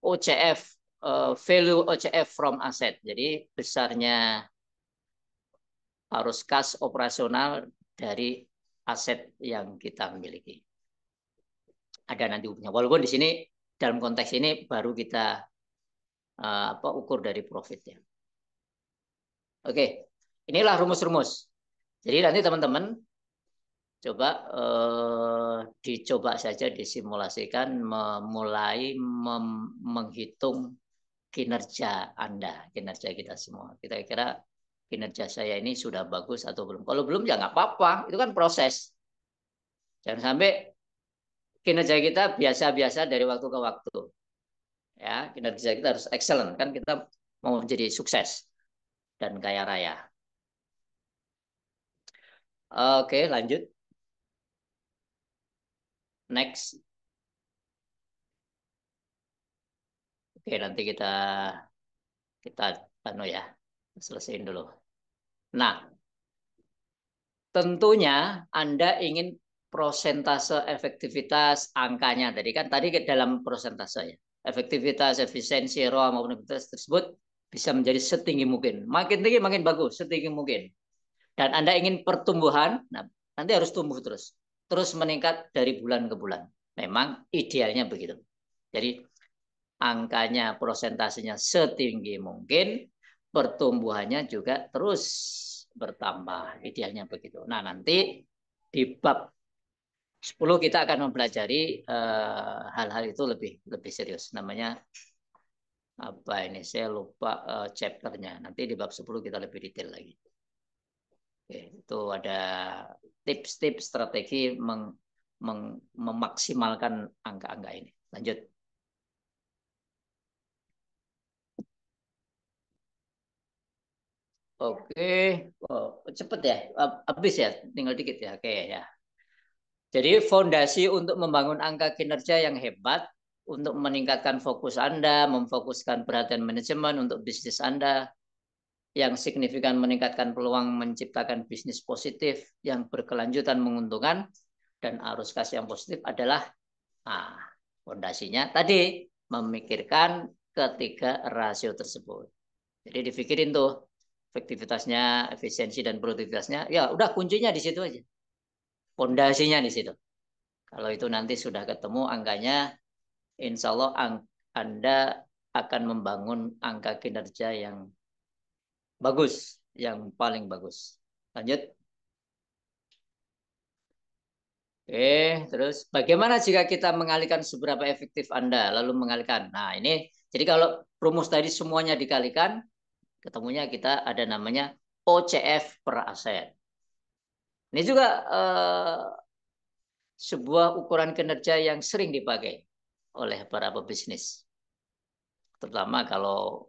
OCF, value OCF from asset. Jadi besarnya arus kas operasional dari aset yang kita miliki. Ada nanti hukumnya. Walaupun di sini dalam konteks ini baru kita ukur dari profitnya. Oke, inilah rumus-rumus. Jadi nanti teman-teman coba dicoba saja disimulasikan, mulai menghitung kinerja Anda, kinerja kita semua. Kita kira kinerja saya ini sudah bagus atau belum. Kalau belum ya nggak apa-apa, itu kan proses. Jangan sampai kinerja kita biasa-biasa dari waktu ke waktu. Ya, kinerja kita harus excellent, kan kita mau menjadi sukses dan kaya raya. Oke, lanjut. Next. Oke, nanti kita anu ya, selesaiin dulu. Nah, tentunya Anda ingin prosentase efektivitas angkanya. Tadi dalam prosentase ya. Efektivitas, efisiensi, ROA maupun efektivitas tersebut bisa menjadi setinggi mungkin. Makin tinggi makin bagus, setinggi mungkin. Dan Anda ingin pertumbuhan, nah nanti harus tumbuh terus. Terus meningkat dari bulan ke bulan. Memang idealnya begitu. Jadi angkanya, prosentasenya setinggi mungkin, pertumbuhannya juga terus bertambah. Idealnya begitu. Nah, nanti di bab 10 kita akan mempelajari hal-hal itu lebih serius. Namanya apa ini? Saya lupa chapternya. Nanti di bab 10 kita lebih detail lagi. Oke, itu ada tips-tips strategi memaksimalkan angka-angka ini. Lanjut. Oke, oh, cepet ya, habis ya, tinggal dikit ya. Oke ya. Jadi fondasi untuk membangun angka kinerja yang hebat, untuk meningkatkan fokus Anda, memfokuskan perhatian manajemen untuk bisnis Anda, yang signifikan meningkatkan peluang menciptakan bisnis positif yang berkelanjutan menguntungkan, dan arus kas yang positif adalah fondasinya tadi memikirkan ketiga rasio tersebut. Jadi dipikirin tuh efektivitasnya, efisiensi dan produktivitasnya. Ya udah kuncinya di situ aja. Fondasinya di situ. Kalau itu nanti sudah ketemu angkanya, insya Allah Anda akan membangun angka kinerja yang bagus, yang paling bagus. Lanjut. Oke, terus bagaimana jika kita mengalihkan seberapa efektif Anda, lalu mengalihkan. Nah, ini jadi kalau rumus tadi semuanya dikalikan, ketemunya kita ada namanya OCF per aset. Ini juga sebuah ukuran kinerja yang sering dipakai oleh para pebisnis. Terutama kalau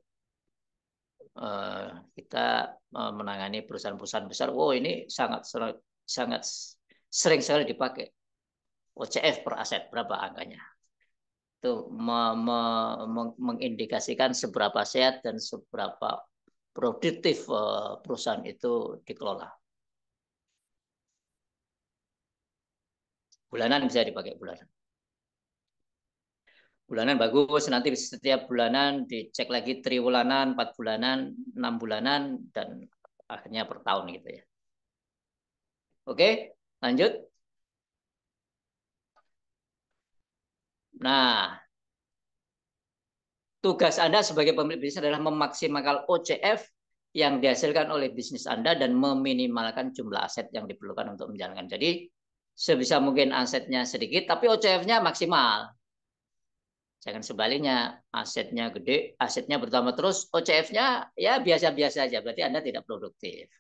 kita menangani perusahaan-perusahaan besar, ini sangat sangat sering sekali dipakai. OCF per aset berapa angkanya? Itu mengindikasikan seberapa sehat dan seberapa produktif perusahaan itu dikelola. Bulanan bisa dipakai bulanan. Bulanan bagus, nanti setiap bulanan dicek lagi triwulanan, 4 bulanan, 6 bulanan, dan akhirnya per tahun gitu ya. Oke, lanjut. Nah, tugas Anda sebagai pemilik bisnis adalah memaksimalkan OCF yang dihasilkan oleh bisnis Anda dan meminimalkan jumlah aset yang diperlukan untuk menjalankan. Jadi, sebisa mungkin asetnya sedikit, tapi OCF-nya maksimal. Jangan sebaliknya, asetnya gede, asetnya bertambah terus, OCF-nya ya biasa-biasa aja, berarti Anda tidak produktif.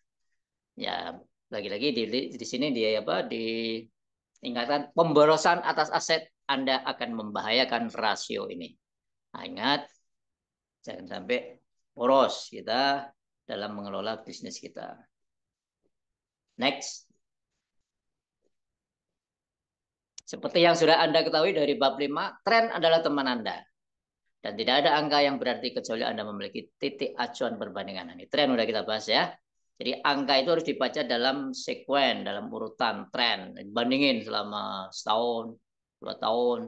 Ya, lagi-lagi di sini dia diingatkan pemborosan atas aset Anda akan membahayakan rasio ini. Nah, ingat, jangan sampai boros kita dalam mengelola bisnis kita. Next. Seperti yang sudah Anda ketahui dari bab 5, tren adalah teman Anda. Dan tidak ada angka yang berarti kecuali Anda memiliki titik acuan perbandingan. Ini tren udah kita bahas ya. Jadi angka itu harus dibaca dalam sekuen, dalam urutan tren. Bandingin selama setahun, 2 tahun,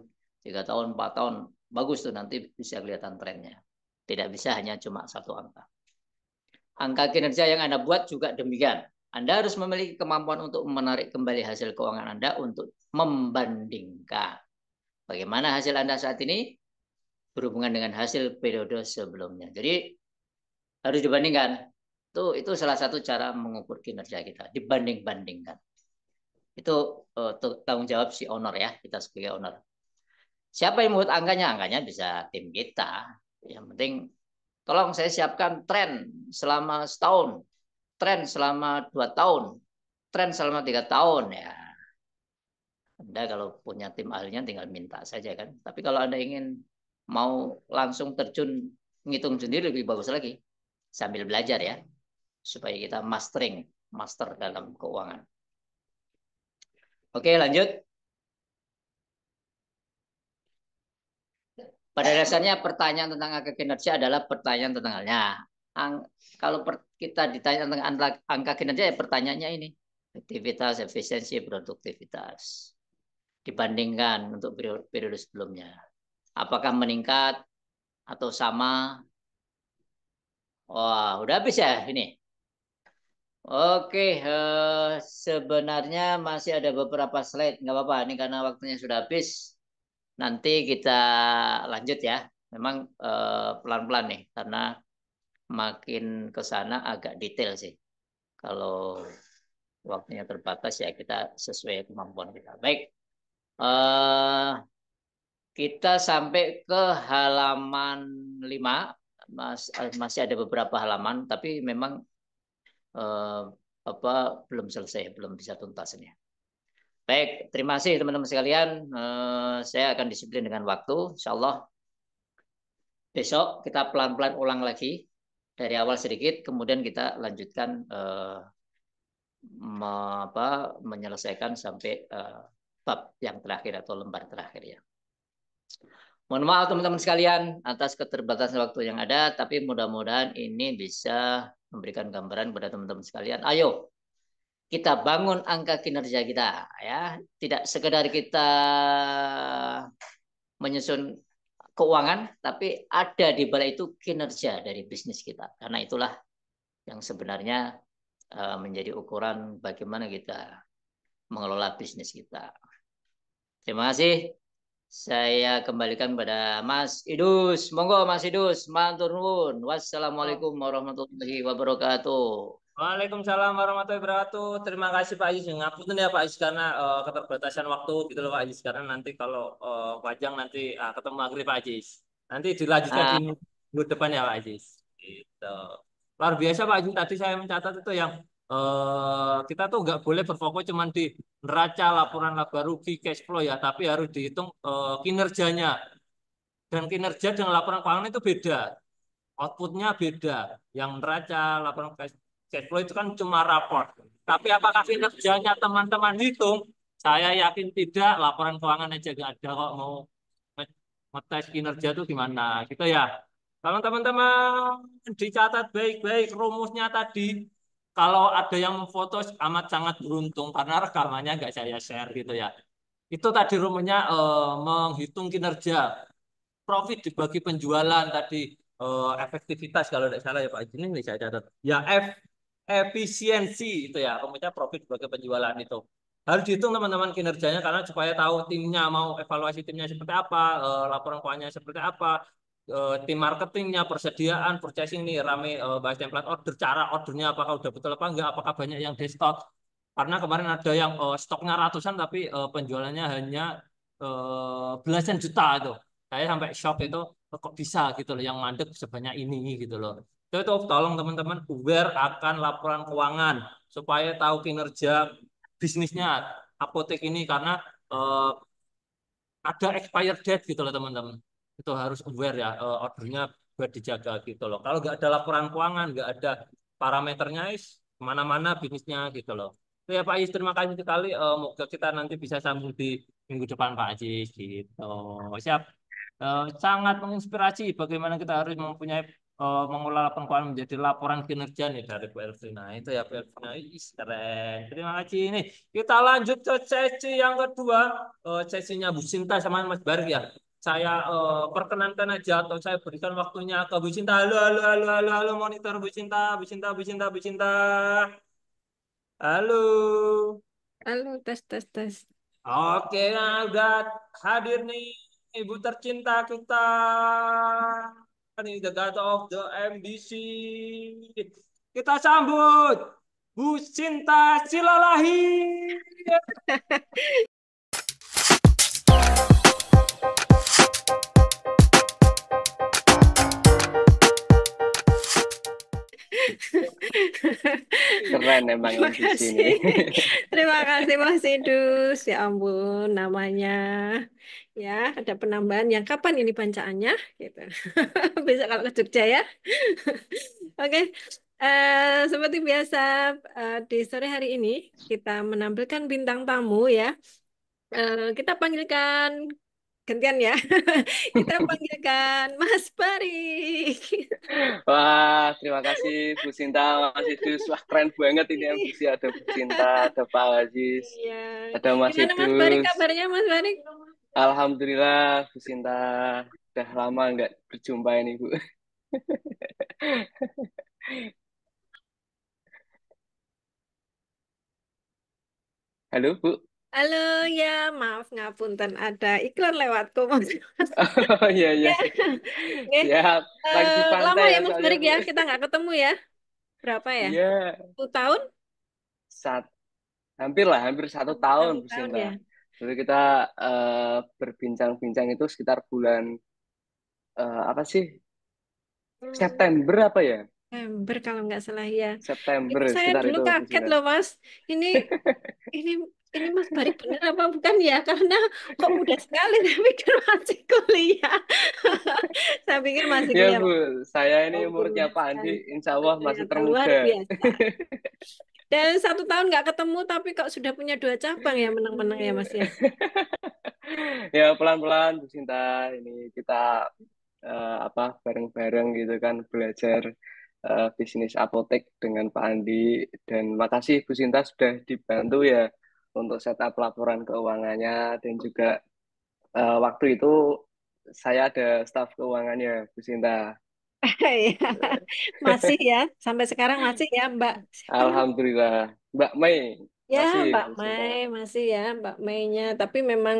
3 tahun, 4 tahun. Bagus tuh nanti bisa kelihatan trennya. Tidak bisa hanya cuma satu angka. Angka kinerja yang Anda buat juga demikian. Anda harus memiliki kemampuan untuk menarik kembali hasil keuangan Anda untuk membandingkan. Bagaimana hasil Anda saat ini berhubungan dengan hasil periode sebelumnya. Jadi harus dibandingkan. Itu salah satu cara mengukur kinerja kita, dibanding-bandingkan. Itu tanggung jawab si owner ya, kita sebagai owner. Siapa yang membuat angkanya? Angkanya bisa tim kita. Yang penting tolong saya siapkan tren selama setahun, tren selama 2 tahun, tren selama 3 tahun ya. Anda kalau punya tim ahlinya tinggal minta saja kan. Tapi kalau Anda ingin mau langsung terjun ngitung sendiri lebih bagus lagi. Sambil belajar ya. Supaya kita master dalam keuangan. Oke, lanjut. Pada dasarnya pertanyaan tentang angka kinerja adalah pertanyaan tentang halnya. Kalau kita ditanya tentang angka kinerja, ya pertanyaannya ini. Aktivitas, efisiensi, produktivitas. Dibandingkan untuk periode sebelumnya. Apakah meningkat atau sama? Wah, udah habis ya ini. Oke, sebenarnya masih ada beberapa slide. Nggak apa-apa, ini karena waktunya sudah habis. Nanti kita lanjut ya. Memang pelan-pelan nih, karena makin ke sana agak detail sih. Kalau waktunya terbatas ya kita sesuai kemampuan kita. Baik, kita sampai ke halaman 5. Masih ada beberapa halaman, tapi memang belum selesai, belum bisa tuntas ini. Baik, terima kasih teman-teman sekalian. Saya akan disiplin dengan waktu. Insya Allah besok kita pelan-pelan ulang lagi dari awal sedikit, kemudian kita lanjutkan menyelesaikan sampai bab yang terakhir atau lembar terakhir ya. Mohon maaf teman-teman sekalian atas keterbatasan waktu yang ada, tapi mudah-mudahan ini bisa memberikan gambaran kepada teman-teman sekalian. Ayo kita bangun angka kinerja kita ya, tidak sekedar kita menyusun keuangan, tapi ada di balik itu kinerja dari bisnis kita. Karena itulah yang sebenarnya menjadi ukuran bagaimana kita mengelola bisnis kita. Terima kasih. Saya kembalikan pada Mas Idus. Monggo Mas Idus, matur nuwun. Wassalamualaikum warahmatullahi wabarakatuh. Waalaikumsalam warahmatullahi wabarakatuh. Terima kasih Pak Ajis. Ngapunten ya Pak Ajis karena keterbatasan waktu gitu loh Pak Ajis. Karena nanti kalau Pajang nanti ketemu maghrib Pak Ajis. Nanti dilanjutkan di minggu depan ya Pak Ajis. Gitu. Luar biasa Pak Ajis. Tadi saya mencatat itu yang kita tuh nggak boleh berfokus cuma di neraca, laporan laba rugi, cash flow ya, tapi harus dihitung kinerjanya. Dan kinerja dengan laporan keuangan itu beda. Outputnya beda. Yang neraca, laporan cash flow itu kan cuma rapor. Tapi apakah kinerjanya teman-teman hitung? Saya yakin tidak. Laporan keuangan aja nggak ada kok mau ngetes kinerja itu gimana. Gitu ya. Kalau teman-teman dicatat baik-baik rumusnya tadi. Kalau ada yang memfoto amat sangat beruntung karena rekamannya nggak saya share gitu ya. Itu tadi rumusnya menghitung kinerja. Profit dibagi penjualan tadi, efektivitas kalau tidak salah ya Pak Haji, ini saya catat ya, efisiensi itu ya, rumusnya profit dibagi penjualan itu harus dihitung teman-teman kinerjanya karena supaya tahu timnya mau evaluasi timnya seperti apa, laporan keuangannya seperti apa, tim marketingnya, persediaan, purchasing nih rame, bahas template order, cara ordernya apakah udah betul apa enggak, apakah banyak yang di stock karena kemarin ada yang stoknya ratusan tapi penjualannya hanya belasan juta itu. Saya sampai shock itu kok bisa gitu loh yang mandek sebanyak ini gitu loh. Itu tolong teman-teman aware akan laporan keuangan supaya tahu kinerja bisnisnya apotek ini karena eh, ada expired date gitu loh teman-teman. Itu harus aware ya, ordernya buat dijaga gitu loh. Kalau nggak ada laporan keuangan, nggak ada parameternya, kemana-mana bisnisnya gitu loh. Itu ya Pak Is, terima kasih sekali. Moga kita nanti bisa sambung di minggu depan Pak Ajis gitu. Siap. Sangat menginspirasi bagaimana kita harus mempunyai mengolah laporan keuangan menjadi laporan kinerja nih dari Bu Elvina. Itu ya Bu Elvina, keren. Terima kasih. Nih kita lanjut ke sesi yang kedua, sesinya Bu Sinta sama Mas Barik ya. Saya perkenankan aja atau saya berikan waktunya ke Bu Sinta. Halo, halo, halo, halo, halo, monitor Bu Sinta, Bu Sinta, Bu Sinta, Bu Sinta. Halo. Halo, tes, tes, tes. Oke, nah udah hadir nih ibu tercinta kita. Ini the God of the MBC. Kita sambut Bu Sinta Silalahi. Keren emang Terima di sini. kasih. Terima kasih Mas Idus. Ya ampun, namanya ya ada penambahan yang kapan ini bancaannya gitu. Bisa kalau ke Jogja ya. Oke. Seperti biasa di sore hari ini kita menampilkan bintang tamu ya. Kita panggilkan gantian ya. Kita panggilkan Mas Barik. Wah, terima kasih Bu Sinta, Mas Idus. Wah, keren banget ini MDC. Ada Bu Sinta, ada Pak Aziz, Iya. ada Mas Gimana Mas Barik Idus. kabarnya Mas Barik? Alhamdulillah, Bu Sinta. Udah lama nggak berjumpa ini, Bu. Halo, Bu. Halo ya, maaf ngapunten ada iklan lewatku Mas. Oh, iya, iya. Ya, oke. Siap. Lagi di Lama pantai ya ya Mas soalnya, Barik Bu. ya, kita nggak ketemu ya. Berapa ya? Iya, 1 tahun? Sat, hampir lah, hampir 1 tahun, Satu Bu tahun Sinta. ya. Dulu kita berbincang-bincang itu sekitar bulan apa sih? Hmm, September apa ya? September kalau nggak salah ya. September Itu saya sekitar dulu itu, Bu kaget Sinta. loh Mas. Ini ini ini Mas Barik bener apa bukan ya? Karena kok mudah sekali saya pikir masih kuliah. Saya pikir masih Ya kuliah. Bu, saya ini Oh, umurnya mudah Pak Andi, sekali. insya Oh, Allah masih ternyata luar termuda. biasa. Dan 1 tahun nggak ketemu, tapi kok sudah punya 2 cabang ya menang-menang ya Mas ya. Ya pelan-pelan Bu Sinta, ini kita apa bareng-bareng gitu kan belajar bisnis apotek dengan Pak Andi, dan makasih Bu Sinta sudah dibantu ya untuk setup laporan keuangannya, dan juga waktu itu saya ada staf keuangannya Bu Sinta. Iya. Masih ya, sampai sekarang masih ya Mbak. Siapa namanya? Alhamdulillah, Mbak Mei Ya, masih Mbak Bu Sinta. Mai masih ya, Mbak Mainya. Tapi memang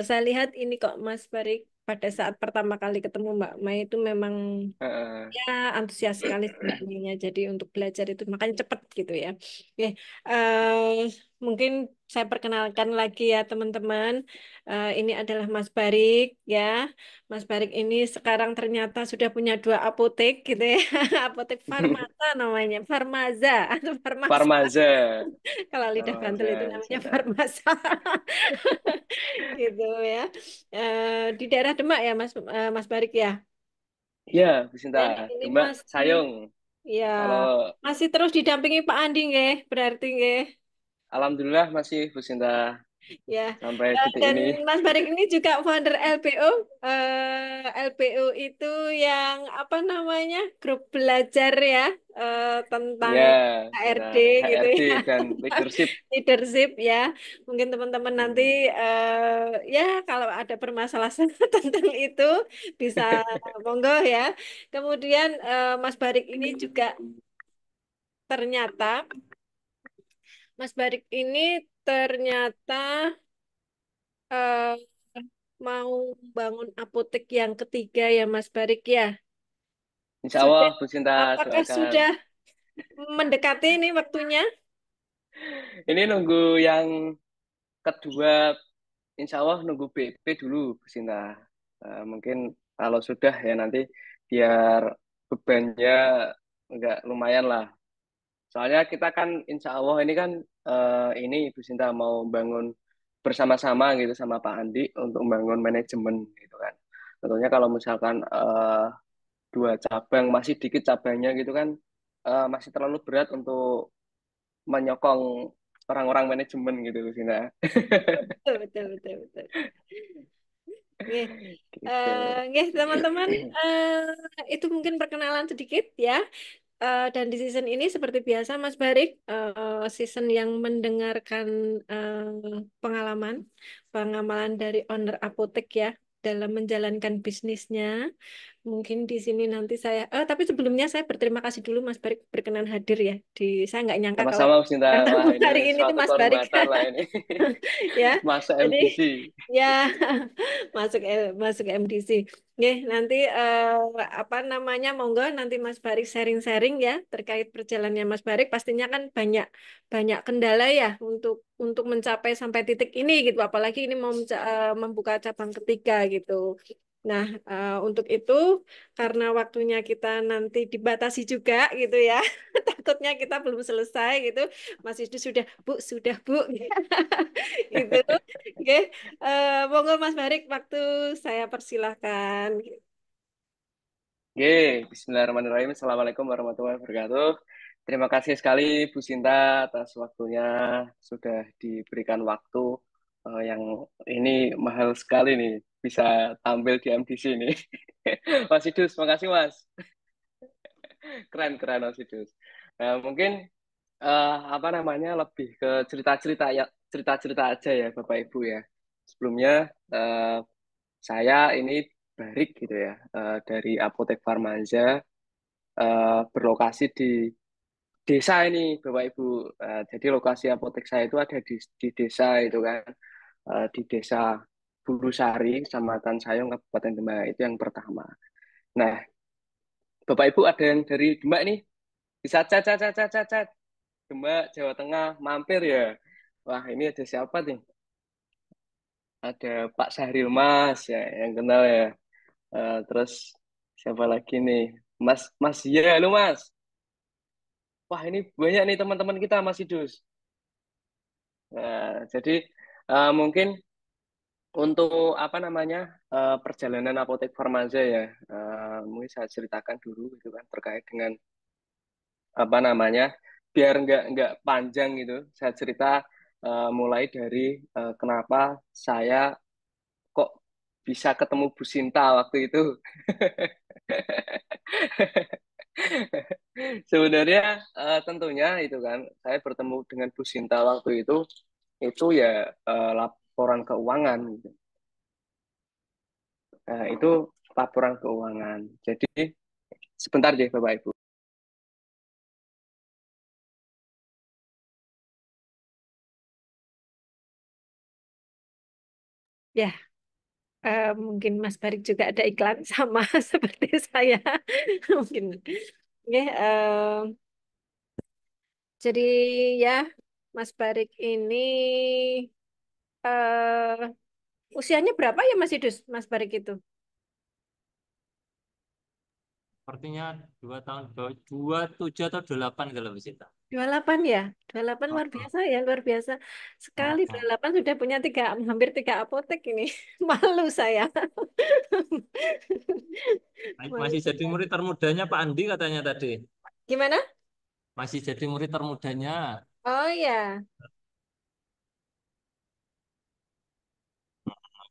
saya lihat ini kok Mas Barik pada saat pertama kali ketemu Mbak Mai itu memang Heeh. ya antusias sekali sebenarnya. Jadi untuk belajar itu makanya cepet gitu ya. Oke, eh, mungkin saya perkenalkan lagi ya teman-teman. Ini adalah Mas Barik ya. Mas Barik ini sekarang ternyata sudah punya 2 apotek gitu ya. Apotek Farmasa namanya, Farmaza atau Farmasa. Farmaza, Kalau lidah Bantul Farmaza itu Bu namanya Sinta. Farmasa. Gitu ya. Di daerah Demak ya Mas Barik ya. Iya Bu Sinta, Dan ini Demak masih Sayung. ya Kalau masih terus didampingi Pak Andi nggih, berarti nggih. Alhamdulillah masih Bu Sinta Ya. sampai detik Dan ini. Mas Barik ini juga founder LPO. LPO itu yang apa namanya? Grup belajar ya tentang Ya, HRD benar. gitu HRD ya. dan leadership. Leadership ya. Mungkin teman-teman nanti Hmm. ya kalau ada permasalahan tentang itu bisa monggo ya. Kemudian Mas Barik ini juga ternyata Mas Barik ini ternyata eh, mau bangun apotek yang ketiga ya Mas Barik ya. Insya Allah Sudah, Bu Sinta apakah doakan. sudah mendekati ini waktunya? Ini nunggu yang kedua, insya Allah nunggu BP dulu Bu Sinta. Mungkin kalau sudah ya nanti biar bebannya nggak lumayan lah. Soalnya kita kan insya Allah ini kan ini Bu Sinta mau bangun bersama-sama gitu sama Pak Andi untuk membangun manajemen gitu kan. Tentunya kalau misalkan 2 cabang masih dikit cabangnya gitu kan, masih terlalu berat untuk menyokong orang-orang manajemen gitu Bu Sinta. Betul, betul, betul, betul. Nggih. Gitu. Nggih, teman-teman, itu mungkin perkenalan sedikit ya. Dan di season ini seperti biasa Mas Barik, season yang mendengarkan pengalaman, pengamalan dari owner apotek ya dalam menjalankan bisnisnya. Mungkin di sini nanti saya, tapi sebelumnya saya berterima kasih dulu Mas Barik berkenan hadir ya. Saya nggak nyangka kalau Sama-sama Bu Sinta. yang tamu Wah, ini hari ini tuh suatu Mas Barik. kehormatan lah ini. Ya, Masuk jadi MDC. ya masuk MDC. Nggih, nanti apa namanya monggo nanti Mas Barik sharing-sharing ya terkait perjalanannya Mas Barik. Pastinya kan banyak banyak kendala ya untuk mencapai sampai titik ini gitu. Apalagi ini mau membuka cabang ketiga gitu. Nah, untuk itu karena waktunya kita nanti dibatasi juga gitu ya. Takutnya kita belum selesai gitu. Mas Yusdi sudah, Bu. Gitu. Oke. Monggo Mas Barik waktu saya persilahkan. Oke, Bismillahirrahmanirrahim. Assalamualaikum warahmatullahi wabarakatuh. Terima kasih sekali Bu Sinta atas waktunya, sudah diberikan waktu yang ini mahal sekali nih bisa tampil di MDC ini. Mas Idus, makasih Mas. Keren keren Mas Idus. Nah, mungkin apa namanya lebih ke cerita-cerita ya cerita-cerita aja ya Bapak Ibu ya. Sebelumnya saya ini Barik gitu ya dari Apotek Farmaza berlokasi di desa ini Bapak Ibu. Jadi lokasi apotek saya itu ada di desa itu kan. Di desa Bulusari, Kecamatan Sayong, Kabupaten Demak. Itu yang pertama. Nah, Bapak Ibu ada yang dari Demak nih, bisa cat, cat, cat, cat, cat, cat. Demak, Jawa Tengah, mampir ya. Wah, ini ada siapa nih? Ada Pak Sahril Mas ya, yang kenal ya. Terus siapa lagi nih? Mas, Mas, ya, halo Mas. Wah, ini banyak nih teman-teman kita, Mas Idus. Jadi mungkin untuk apa namanya perjalanan Apotek Farmaza ya, mungkin saya ceritakan dulu gitu kan terkait dengan apa namanya biar nggak panjang gitu. Saya cerita mulai dari kenapa saya kok bisa ketemu Bu Sinta waktu itu. Sebenarnya tentunya itu kan saya bertemu dengan Bu Sinta waktu itu ya laporan keuangan gitu. Nah, itu laporan keuangan. Jadi sebentar deh Bapak Ibu. Ya, mungkin Mas Barik juga ada iklan sama seperti saya. Mungkin. Oke, jadi ya, Mas Barik ini eh usianya berapa ya Mas Idus, Mas Barik itu? Sepertinya 2 tahun, 27 atau 28 kalau bisa. 28 ya? 28 Oh, luar oh, biasa ya, luar biasa. Sekali oh, oh. 28 sudah punya hampir tiga apotek ini. Malu saya. Malu Masih jadi sekali. murid termudanya Pak Andi katanya tadi. Gimana? Masih jadi murid termudanya. Oh ya,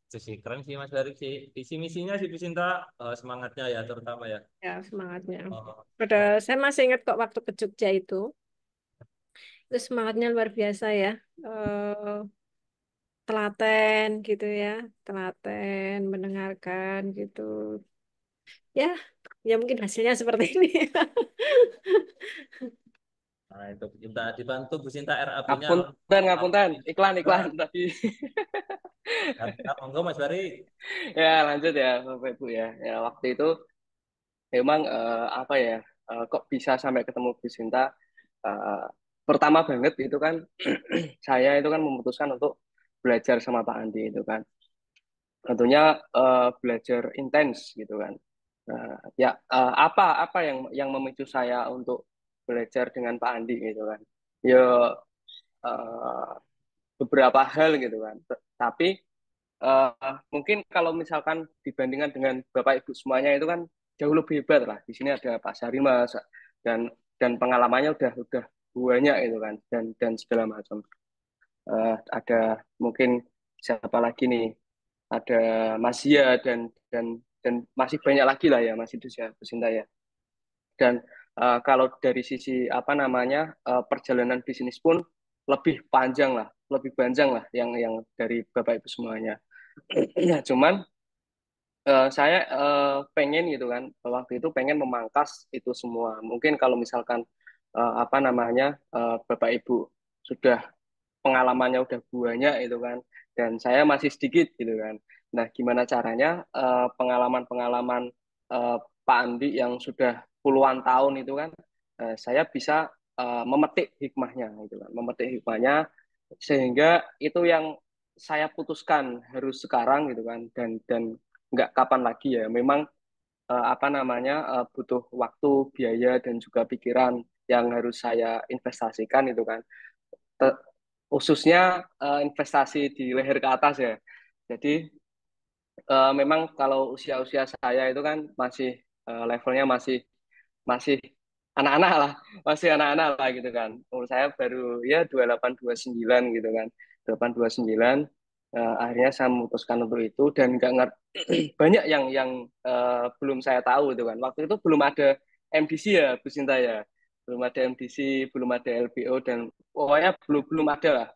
Itu sih keren sih Mas Barik sih. Visi misinya sih Bu Sinta, semangatnya ya terutama ya. ya semangatnya. Oh, Pada oh. saya masih ingat kok waktu ke Jogja itu semangatnya luar biasa ya. Telaten gitu ya, telaten mendengarkan gitu. Ya, ya mungkin hasilnya seperti ini. Nah, itu Bu Sinta dibantu Bu Sinta RAB-nya Ngapunten, ngapunten. Iklan, juga. iklan tadi. Nah, monggo Mas Barik. Ya, lanjut ya Bapak Ibu ya. Ya, waktu itu memang apa ya, kok bisa sampai ketemu Bu Sinta. Eh, Pertama banget itu kan, saya itu kan memutuskan untuk belajar sama Pak Andi itu kan. Tentunya belajar intens gitu kan. Ya apa yang memicu saya untuk belajar dengan Pak Andi gitu kan. Ya eh, beberapa hal gitu kan. Tapi mungkin kalau misalkan dibandingkan dengan Bapak Ibu semuanya itu kan jauh lebih hebat lah. Di sini ada Pak Sarimas dan pengalamannya udah banyak itu kan dan segala macam. Ada mungkin siapa lagi nih? Ada Mas Zia dan masih banyak lagi lah ya Mas Idus ya, Pesinta ya. Dan kalau dari sisi apa namanya perjalanan bisnis pun lebih panjang lah, lebih panjang lah yang dari Bapak Ibu semuanya. Ya, cuman saya pengen gitu kan waktu itu pengen memangkas itu semua. Mungkin kalau misalkan apa namanya Bapak Ibu sudah pengalamannya udah banyak itu kan dan saya masih sedikit gitu kan. Nah, gimana caranya pengalaman-pengalaman eh, Pak Andi yang sudah puluhan tahun itu kan saya bisa memetik hikmahnya gitu kan. Memetik hikmahnya sehingga itu yang saya putuskan harus sekarang gitu kan dan nggak kapan lagi ya. Memang apa namanya butuh waktu, biaya dan juga pikiran yang harus saya investasikan itu kan khususnya investasi di leher ke atas ya. Jadi memang kalau usia-usia saya itu kan masih levelnya masih masih anak-anak lah, masih anak-anak lah gitu kan. Umur saya baru ya 28 29 gitu kan. 28 29 Akhirnya saya memutuskan untuk itu dan nggak ngerti banyak yang belum saya tahu itu kan. Waktu itu belum ada MDC ya, Bu Sinta ya. Belum ada MDC, belum ada LBO dan pokoknya belum belum ada lah.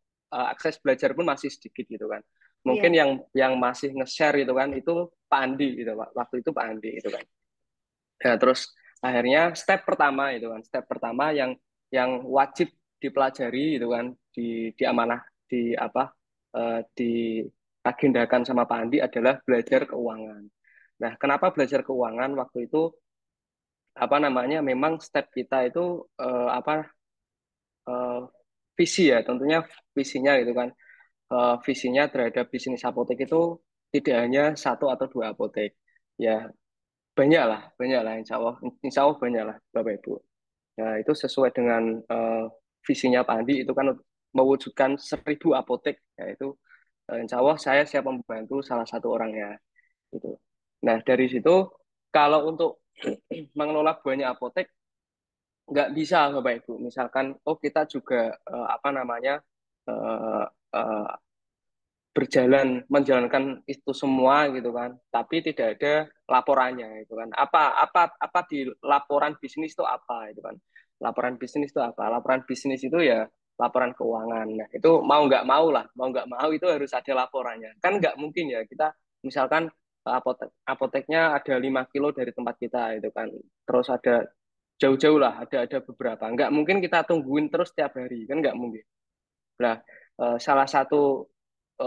Akses belajar pun masih sedikit gitu kan. Mungkin Iya. yang masih nge-share itu kan itu Pak Andi gitu. Waktu itu Pak Andi itu kan. Nah, terus akhirnya step pertama yang wajib dipelajari itu kan di amanah di apa di agendakan sama Pak Andi adalah belajar keuangan. Nah, kenapa belajar keuangan waktu itu apa namanya memang step kita itu eh, visi ya tentunya visinya gitu kan. Visinya terhadap bisnis apotek itu tidak hanya satu atau dua apotek ya banyak lah insya Allah banyak lah Bapak Ibu. Nah, itu sesuai dengan visinya Pak Andi itu kan mewujudkan 1.000 apotek. Yaitu insya Allah saya siap membantu salah satu orangnya. Gitu. Nah, dari situ kalau untuk mengelola banyak apotek nggak bisa Bapak Ibu. Misalkan, oh kita juga apa namanya eh, eh, berjalan menjalankan itu semua gitu kan tapi tidak ada laporannya gitu kan apa di laporan bisnis itu apa itu kan laporan bisnis itu apa laporan bisnis itu ya laporan keuangan nah itu mau nggak mau itu harus ada laporannya kan nggak mungkin ya kita misalkan apoteknya ada 5 kilo dari tempat kita itu kan terus ada jauh-jauh lah ada beberapa nggak mungkin kita tungguin terus tiap hari kan nggak mungkin. Nah, salah satu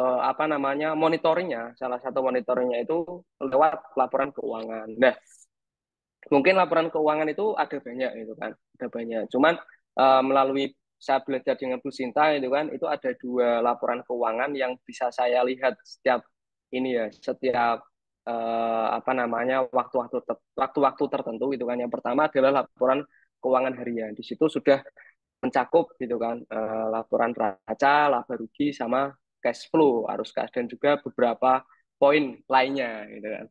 apa namanya salah satu monitoringnya itu lewat laporan keuangan. Nah, mungkin laporan keuangan itu ada banyak itu kan, ada banyak. Cuman melalui saya belajar dengan Bu Sinta itu kan, itu ada dua laporan keuangan yang bisa saya lihat setiap ini ya, setiap apa namanya waktu-waktu tertentu itu kan. Yang pertama adalah laporan keuangan harian. Di situ sudah mencakup gitu kan laporan neraca, laba rugi sama cash flow, arus kas dan juga beberapa poin lainnya gitu kan.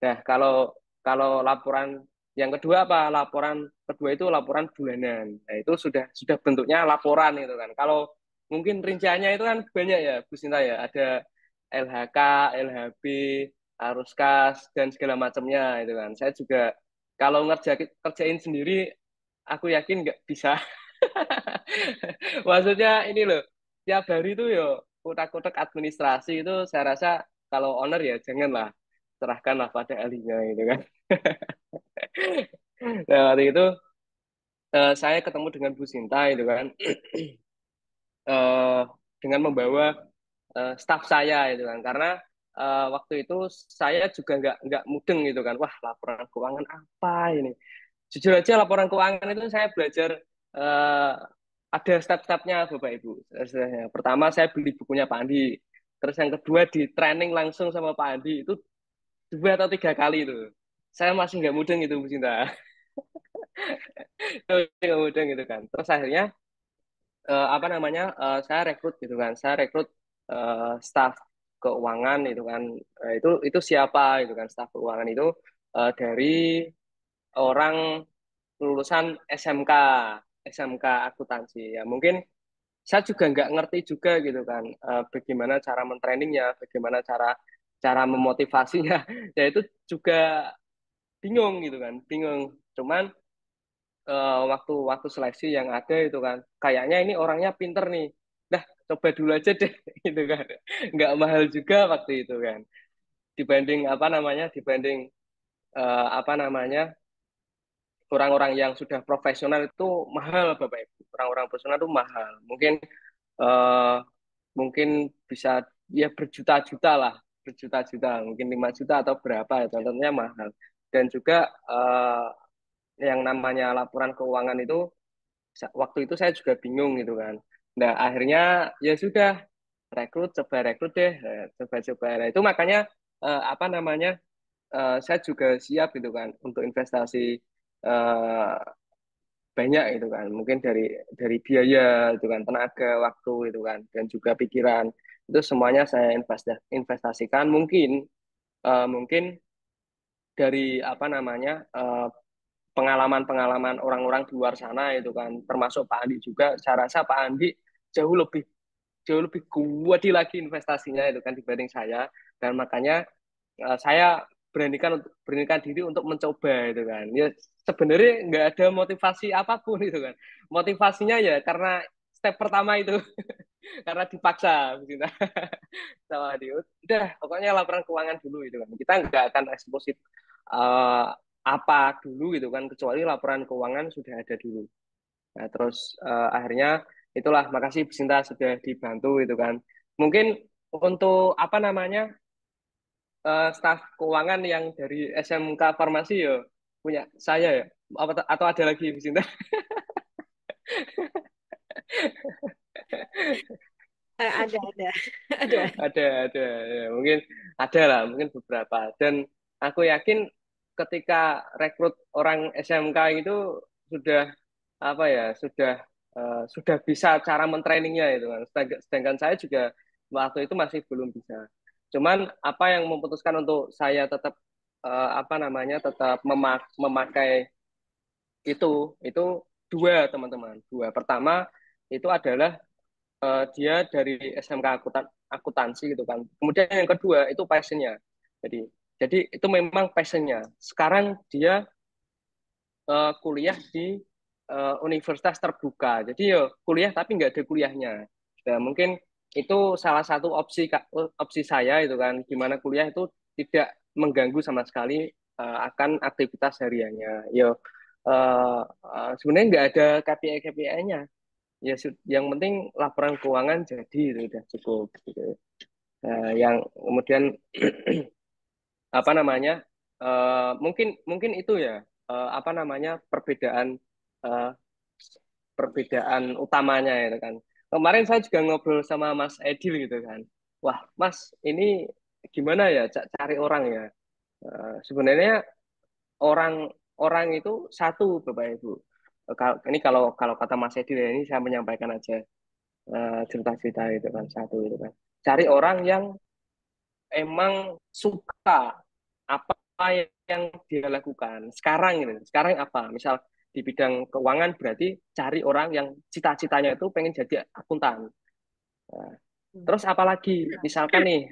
Nah, kalau kalau laporan yang kedua apa? Laporan kedua itu laporan bulanan. Nah, itu sudah bentuknya laporan gitu kan. Kalau mungkin rinciannya itu kan banyak ya, Bu Sinta ya. Ada LHK, LHB, arus kas dan segala macamnya itu kan. Saya juga kalau kerjain sendiri aku yakin nggak bisa. Maksudnya ini loh, tiap hari itu yo kotak-kotak administrasi itu saya rasa kalau owner ya janganlah serahkanlah pada ahlinya gitu kan. Nah, waktu itu saya ketemu dengan Bu Sinta itu kan eh, dengan membawa staff saya itu kan karena waktu itu saya juga nggak mudeng gitu kan wah laporan keuangan apa ini jujur aja laporan keuangan itu saya belajar eh, ada step-stepnya Bapak Ibu. Pertama saya beli bukunya Pak Andi. Terus yang kedua di training langsung sama Pak Andi itu 2 atau 3 kali itu. Saya masih nggak mudeng itu Bu Sinta. Masih nggak mudeng gitu kan. Terus akhirnya apa namanya saya rekrut gitu kan. Saya rekrut staff keuangan itu kan. Itu siapa itu kan staff keuangan itu dari orang lulusan SMK akuntansi ya mungkin saya juga nggak ngerti juga gitu kan bagaimana cara mentrainingnya bagaimana cara cara memotivasinya ya itu juga bingung gitu kan bingung cuman waktu waktu seleksi yang ada itu kan kayaknya ini orangnya pinter nih dah coba dulu aja deh gitu kan nggak mahal juga waktu itu kan dibanding dibanding apa namanya orang-orang yang sudah profesional itu mahal Bapak Ibu. Orang-orang profesional itu mahal. Eh, mungkin bisa ya berjuta-juta lah, berjuta-juta, mungkin 5 juta atau berapa itu tentunya mahal. Dan juga yang namanya laporan keuangan itu waktu itu saya juga bingung gitu kan. Nah, akhirnya ya sudah coba rekrut deh, coba-coba. Nah, itu makanya apa namanya saya juga siap gitu kan untuk investasi eh, banyak itu kan mungkin dari biaya itu kan tenaga waktu itu kan dan juga pikiran itu semuanya saya investasikan mungkin dari apa namanya pengalaman-pengalaman orang-orang di luar sana itu kan termasuk Pak Andi juga saya rasa Pak Andi jauh lebih jauh lebih kuat lagi investasinya itu kan dibanding saya, dan makanya saya beranikan diri untuk mencoba itu kan. Ya sebenarnya nggak ada motivasi apapun itu kan. Motivasinya ya karena step pertama itu karena dipaksa gitu. Sama dia. Udah pokoknya laporan keuangan dulu itu kan. Kita nggak akan eksposif apa dulu gitu kan, kecuali laporan keuangan sudah ada dulu. Nah, terus akhirnya itulah, makasih Bu Sinta sudah dibantu itu kan. Mungkin untuk apa namanya, staf keuangan yang dari SMK Farmasi ya punya saya ya, atau ada lagi Bu Sinta? Ada, ada. Ada ya, mungkin ada lah, mungkin beberapa. Dan aku yakin ketika rekrut orang SMK itu sudah apa ya, sudah bisa cara mentrainingnya itu kan. Sedangkan saya juga waktu itu masih belum bisa. Cuman apa yang memutuskan untuk saya tetap apa namanya, tetap memakai itu dua, teman-teman. Dua. Pertama itu adalah dia dari SMK akuntansi gitu kan. Kemudian yang kedua itu passionnya. Jadi jadi itu memang passionnya. Sekarang dia kuliah di universitas terbuka. Jadi ya kuliah tapi nggak ada kuliahnya. Nah, mungkin itu salah satu opsi saya itu kan, gimana kuliah itu tidak mengganggu sama sekali akan aktivitas hariannya. Ya sebenarnya nggak ada KPI-KPI-nya. Ya yang penting laporan keuangan jadi itu udah cukup gitu. Yang kemudian apa namanya, mungkin mungkin itu ya, apa namanya, eh, perbedaan utamanya itu kan. Kemarin saya juga ngobrol sama Mas Edil gitu kan. Wah, Mas, ini gimana ya cari orang ya? Sebenarnya orang orang itu satu, Bapak Ibu. Ini kalau kalau kata Mas Edil ya, ini saya menyampaikan aja cerita-cerita itu kan, satu itu kan. Cari orang yang emang suka apa yang dia lakukan sekarang ini. Sekarang apa? Misal di bidang keuangan berarti cari orang yang cita-citanya itu pengen jadi akuntan. Nah, terus apalagi misalkan nih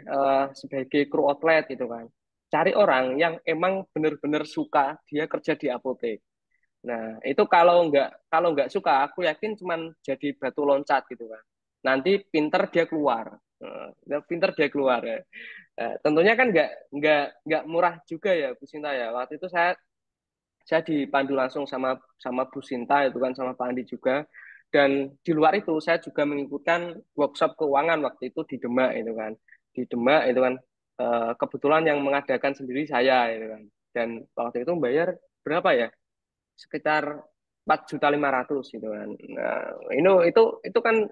sebagai kru outlet gitu kan. Cari orang yang emang benar-benar suka dia kerja di apotek. Nah, itu kalau nggak suka, aku yakin cuman jadi batu loncat gitu kan. Nanti pinter dia keluar. Pinter dia keluar ya. Tentunya kan nggak murah juga ya Bu Sinta ya. Waktu itu saya dipandu langsung sama sama Bu Sinta itu kan, sama Pak Andi juga. Dan di luar itu saya juga mengikutkan workshop keuangan waktu itu di Demak itu kan. Di Demak itu kan kebetulan yang mengadakan sendiri saya itu kan. Dan waktu itu bayar berapa ya? Sekitar 4.500.000 gitu kan. Nah, itu kan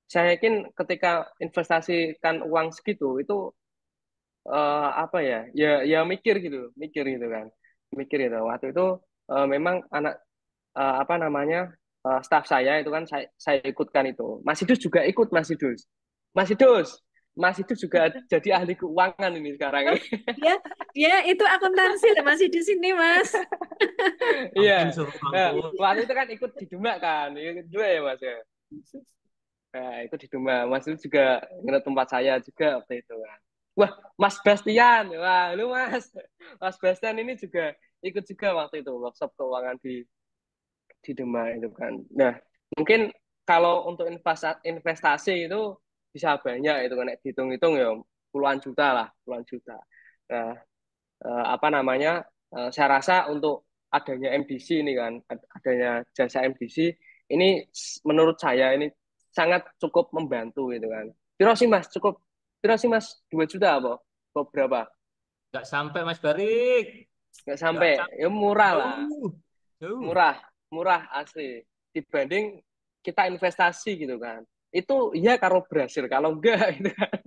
saya yakin ketika investasikan uang segitu itu apa ya, ya mikir gitu kan, mikir itu waktu itu memang anak apa namanya, staff saya itu kan saya ikutkan itu. Mas Idus juga ikut, Mas Idus, Mas Idus, Mas Idus juga jadi ahli keuangan ini sekarang Oh, ini. ya, ya itu akuntansi lah masih di sini, Mas. Iya. Ampun, suruh Nah, ampun. waktu itu kan ikut di Demak kan, ikut dua ya Mas ya. Nah, itu di Demak. Mas itu juga nginep tempat saya juga waktu itu kan. Wah, Mas Bastian. Wah, lu Mas. Mas Bastian ini juga ikut juga waktu itu workshop keuangan di Demak itu kan. Nah, mungkin kalau untuk investasi itu bisa banyak itu kan, dihitung-hitung ya puluhan juta lah, puluhan juta. Nah, apa namanya? Saya rasa untuk adanya MDC ini kan, adanya jasa MDC ini menurut saya ini sangat cukup membantu gitu kan. Piro sih Mas? Cukup piro sih Mas? 2 juta apa? Apa berapa? Nggak sampai Mas Barik. Nggak Nggak sampai. sampai. Ya murah lah. Jauh. Jauh. Murah, murah asli. Dibanding kita investasi gitu kan. Itu iya kalau berhasil, kalau enggak itu kan.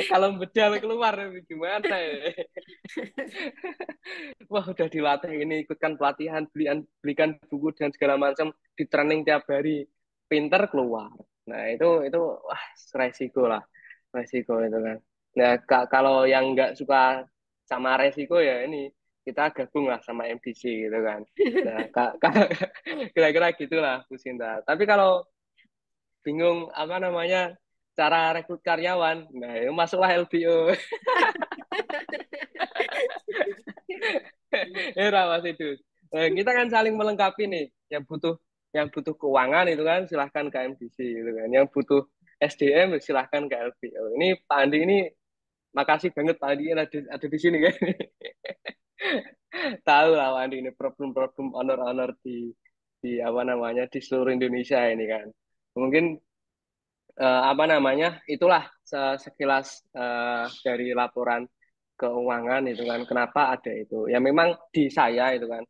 Kalau bedal keluar gimana ya? Wah, udah dilatih ini, ikutkan pelatihan, belikan buku dan segala macam, di training tiap hari, pinter keluar. Nah, itu wah, resiko lah, resiko itu kan. Nah, kalau yang nggak suka sama resiko ya ini, kita gabung lah sama MDC gitu kan. Nah, kira-kira gitulah Bu Sinta. Tapi kalau bingung apa namanya, cara rekrut karyawan. Nah, itu masuklah LBO. Era Mas Idus. Kita kan saling melengkapi nih. Yang butuh keuangan itu kan silahkan ke MDC gitu kan. Yang butuh SDM silahkan ke LBO. Ini Pak Andi ini makasih banget Pak Andi ada di sini kan. Tahu lah Pak Andi ini problem-problem honor-honor di apa namanya di seluruh Indonesia ini kan. Mungkin apa namanya itulah sekilas dari laporan keuangan itu kan kenapa ada itu ya memang di saya itu kan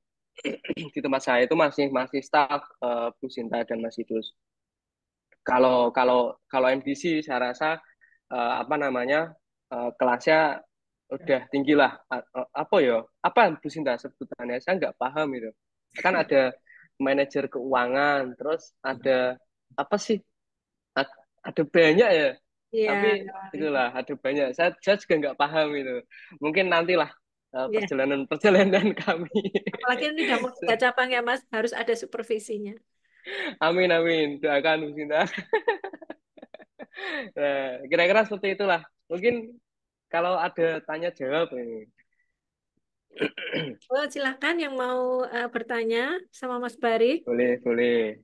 di tempat saya itu masih masih staf Bu Sinta dan Mas Idus. Kalau kalau MDC saya rasa apa namanya kelasnya udah tinggi lah. Apa ya apa Bu Sinta sebutannya saya nggak paham itu kan ada manajer keuangan terus ada apa sih ada banyak ya tapi Iya, itulah ada banyak saya juga nggak paham itu mungkin nantilah iya. perjalanan perjalanan kami. Apalagi ini udah mau 3 cabang ya Mas, harus ada supervisinya. Amin amin doakan Bu Sinta. Nah, kira-kira seperti itulah mungkin kalau ada tanya jawab ini. Oh, silahkan yang mau bertanya sama Mas Bari. Boleh boleh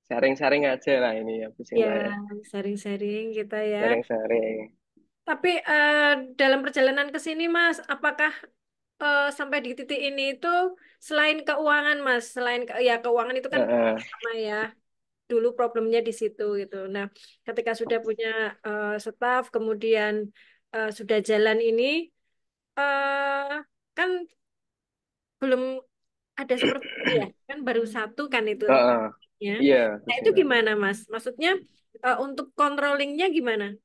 sharing-sharing aja lah ini ya Bu Ya, Sinta ya sharing-sharing kita ya. sharing-sharing. Tapi dalam perjalanan ke sini Mas, apakah sampai di titik ini itu selain keuangan Mas, selain ya keuangan itu kan Heeh. sama ya. Dulu problemnya di situ gitu. Nah, ketika sudah punya staff, kemudian sudah jalan ini, eh kan belum ada seperti itu ya, kan baru satu kan itu Heeh. ya. Iya Bu Nah, itu Sinta. gimana Mas? Maksudnya untuk controllingnya gimana?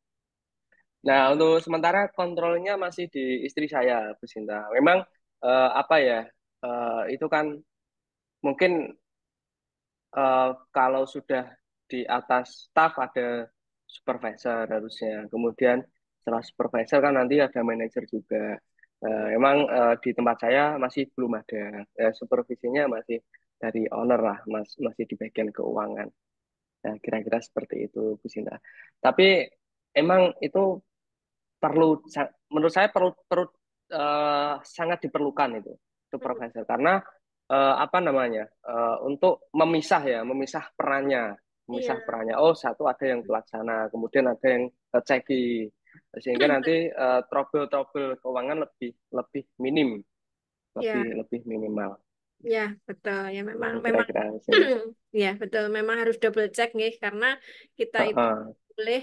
Nah, untuk sementara kontrolnya masih di istri saya, Bu Sinta. Memang apa ya, itu kan mungkin kalau sudah di atas staff ada supervisor harusnya. Kemudian setelah supervisor kan nanti ada manajer juga. Emang di tempat saya masih belum ada. Supervisinya masih dari owner lah, masih di bagian keuangan. Nah, kira-kira seperti itu, Bu Sinta. Tapi emang itu menurut saya perlu perlu sangat diperlukan itu Hmm, profesor karena apa namanya untuk memisah iya, perannya oh satu ada yang pelaksana kemudian ada yang ceki sehingga nanti trouble-trouble keuangan lebih lebih minim ya, lebih lebih minimal. ya betul ya memang memang Kira-kira di sini. ya betul memang harus double check nih karena kita itu Heeh. boleh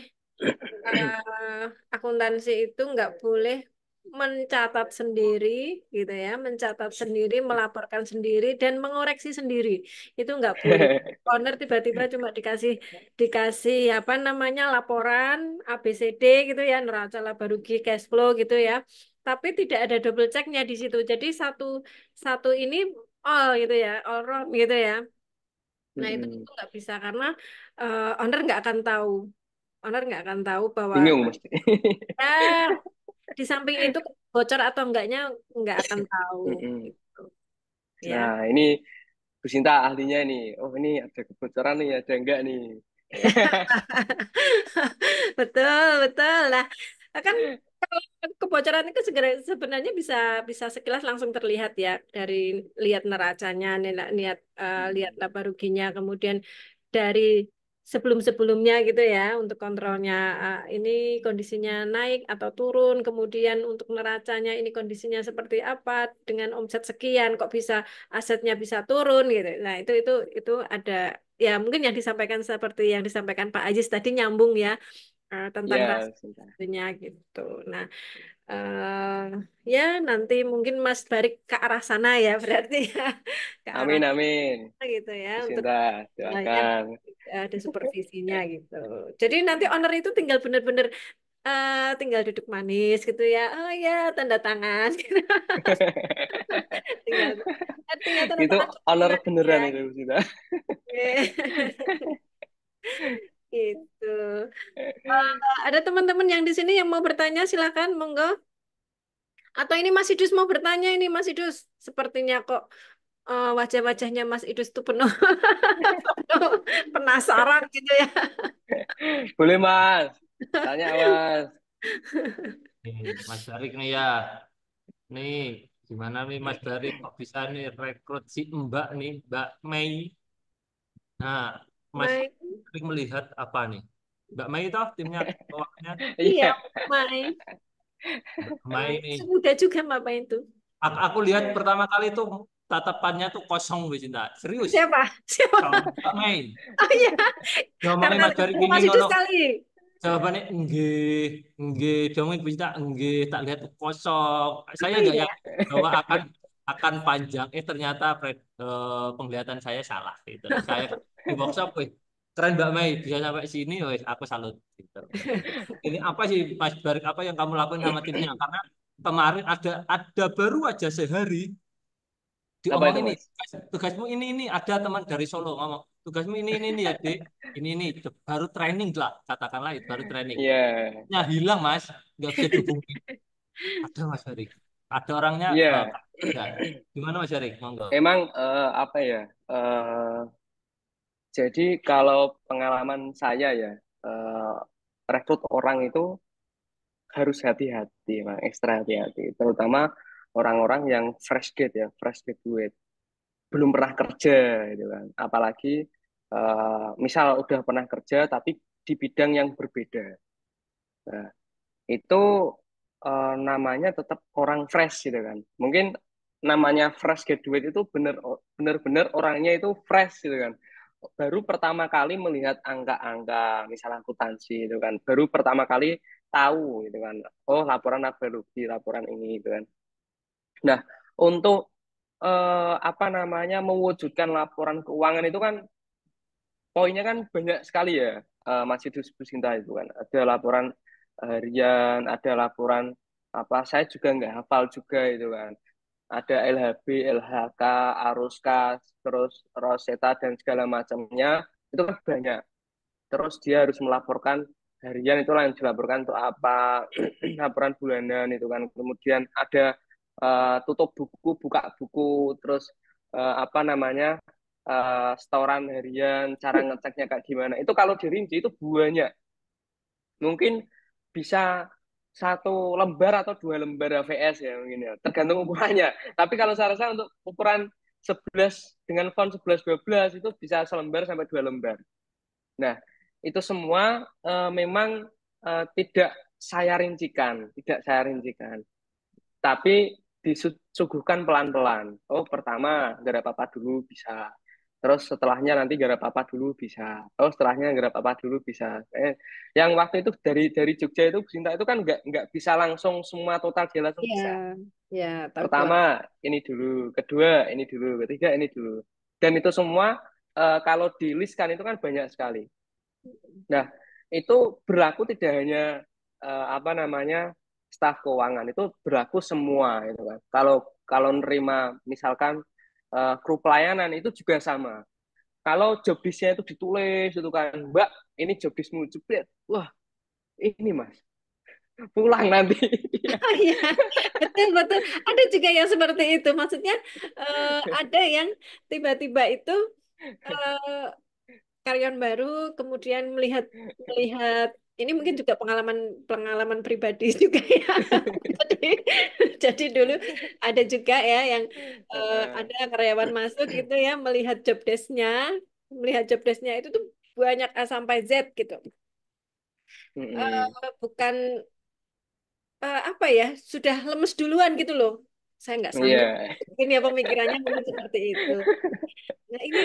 akuntansi itu nggak boleh mencatat sendiri gitu ya, mencatat sendiri, melaporkan sendiri dan mengoreksi sendiri. Itu nggak boleh. Owner tiba-tiba cuma dikasih dikasih apa namanya laporan ABCD gitu ya, neraca laba rugi cash flow gitu ya. Tapi tidak ada double checknya di situ. Jadi satu satu ini all gitu ya, all wrong gitu ya. Nah itu Mm-mm. nggak bisa karena owner nggak akan tahu. Owner nggak akan tahu bahwa Bingung mesti. ya di samping itu bocor atau enggaknya nggak akan tahu Mm-mm. gitu ya. Nah, ini Bu Sinta ahlinya nih. Oh, ini ada kebocoran nih, ada enggak nih? Ya. Betul, betul. Nah, kan kalau kebocoran itu sebenarnya bisa bisa sekilas langsung terlihat ya dari lihat neracanya, lihat lihat laba ruginya, kemudian dari sebelum-sebelumnya gitu ya untuk kontrolnya ini kondisinya naik atau turun, kemudian untuk neracanya ini kondisinya seperti apa dengan omset sekian kok bisa asetnya bisa turun gitu. Nah, itu ada ya mungkin yang disampaikan seperti yang disampaikan Pak Ajis tadi nyambung ya tentang Ya, Sinta. rasanya gitu. Nah, eh ya nanti mungkin Mas balik ke arah sana ya berarti ya ke arah Amin, amin. sana gitu ya Bu untuk Sinta, yang doakan. ada supervisinya gitu. Jadi nanti owner itu tinggal bener-bener tinggal duduk manis gitu ya. Oh ya, tanda tangan. tinggal tinggal tanda Itu tangan honor dukungan beneran ya. itu, Bu Sinta. Gitu. Ada teman-teman yang di sini yang mau bertanya, silakan, monggo. Atau ini Mas Idus mau bertanya ini Mas Idus. Sepertinya kok wajah-wajahnya Mas Idus tuh penuh, penuh penasaran gitu ya. Boleh, Mas. Tanya Mas. Nih, Mas Barik nih ya. Nih, gimana nih Mas Barik kok bisa nih rekrut si Mbak nih, Mbak Mei. Nah, Mas Mai. Barik melihat apa nih? Mbak Mei toh timnya keuangannya. Iya, Iya. Mai. Mbak Mei nih. Semudah juga Bapak itu. Aku lihat pertama kali tuh tatapannya tuh kosong Bu Cinta. Serius. Siapa? Siapa? Kalau Mbak Mei. Oh iya, Ngomongin karena Mas Barik gini masih itu ngono. sekali. Jawabannya enggak, dongeng bisa enggak, tak lihat kosong. Saya Oh nggak iya. yakin bahwa akan panjang. Ternyata penglihatan saya salah gitu. Saya di workshop, wih, keren Mbak Mei bisa sampai sini, wih, aku salut gitu. Ini apa sih Mas Barik apa yang kamu lakukan sama timnya? Karena kemarin ada baru aja sehari Apa itu diomongin nih Mas? tugasmu ini ada teman dari Solo ngomong tugasmu ini ya Dek ini baru training lah katakanlah itu baru training Iya. ya hilang Mas nggak bisa dihubungi ada Mas Ari ada orangnya Iya. enggak gimana Mas Ari monggo Emang apa ya? Jadi kalau pengalaman saya ya, eh, rekrut orang itu harus hati-hati, Bang, ekstra hati-hati. Terutama orang-orang yang fresh grade ya, fresh graduate, belum pernah kerja gitu kan. Apalagi misal udah pernah kerja tapi di bidang yang berbeda. Nah, itu namanya tetap orang fresh gitu kan. Mungkin namanya fresh graduate itu benar-benar orangnya itu fresh gitu kan. Baru pertama kali melihat angka-angka misal akuntansi itu kan. Baru pertama kali tahu gitu kan. Oh, laporan laba rugi, laporan ini gitu kan. Nah, untuk apa namanya mewujudkan laporan keuangan itu kan poinnya kan banyak sekali ya, Mas Yudus Businta itu kan. Ada laporan harian, ada laporan apa, saya juga nggak hafal juga itu kan. Ada LHB, LHK, arus kas, terus Roseta dan segala macamnya, itu kan banyak. Terus dia harus melaporkan harian itu yang dilaporkan untuk apa, laporan bulanan itu kan. Kemudian ada tutup buku, buka buku, terus apa namanya, setoran harian, cara ngeceknya kayak gimana. Itu kalau dirinci itu banyak. Mungkin bisa satu lembar atau dua lembar AVS ya mungkin ya, tergantung ukurannya. Tapi kalau saya rasa untuk ukuran 11 dengan font 11 12 itu bisa selembar sampai dua lembar. Nah, itu semua memang tidak saya rincikan, tidak saya rincikan. Tapi disuguhkan pelan-pelan. Oh, pertama garap apa dulu bisa. Terus setelahnya nanti garap apa dulu bisa. Oh, setelahnya garap apa dulu bisa. Yang waktu itu dari Jogja itu Sinta itu kan nggak bisa langsung semua total dia langsung Iya, bisa. ya, tahu pelan. Pertama ini dulu, kedua ini dulu, ketiga ini dulu. Dan itu semua kalau di list kan itu kan banyak sekali. Nah, itu berlaku tidak hanya apa namanya staf keuangan, itu berlaku semua itu kan. Kalau kalau nerima misalkan kru pelayanan itu juga sama. Kalau job desk-nya itu ditulis itu kan, Mbak, ini job desk-mu jepret. Wah, ini Mas, pulang nanti. Oh iya, betul betul. Ada juga yang seperti itu. Maksudnya ada yang tiba-tiba itu eh, karyawan baru kemudian melihat melihat ini mungkin juga pengalaman pengalaman pribadi juga ya. Jadi jadi dulu ada juga ya yang ada karyawan masuk gitu ya melihat job desk-nya itu tuh banyak A sampai Z gitu. Mm-mm. Bukan apa ya sudah lemes duluan gitu loh. Saya nggak sanggup. Iya. Ini ya pemikirannya mungkin seperti itu. Nah ini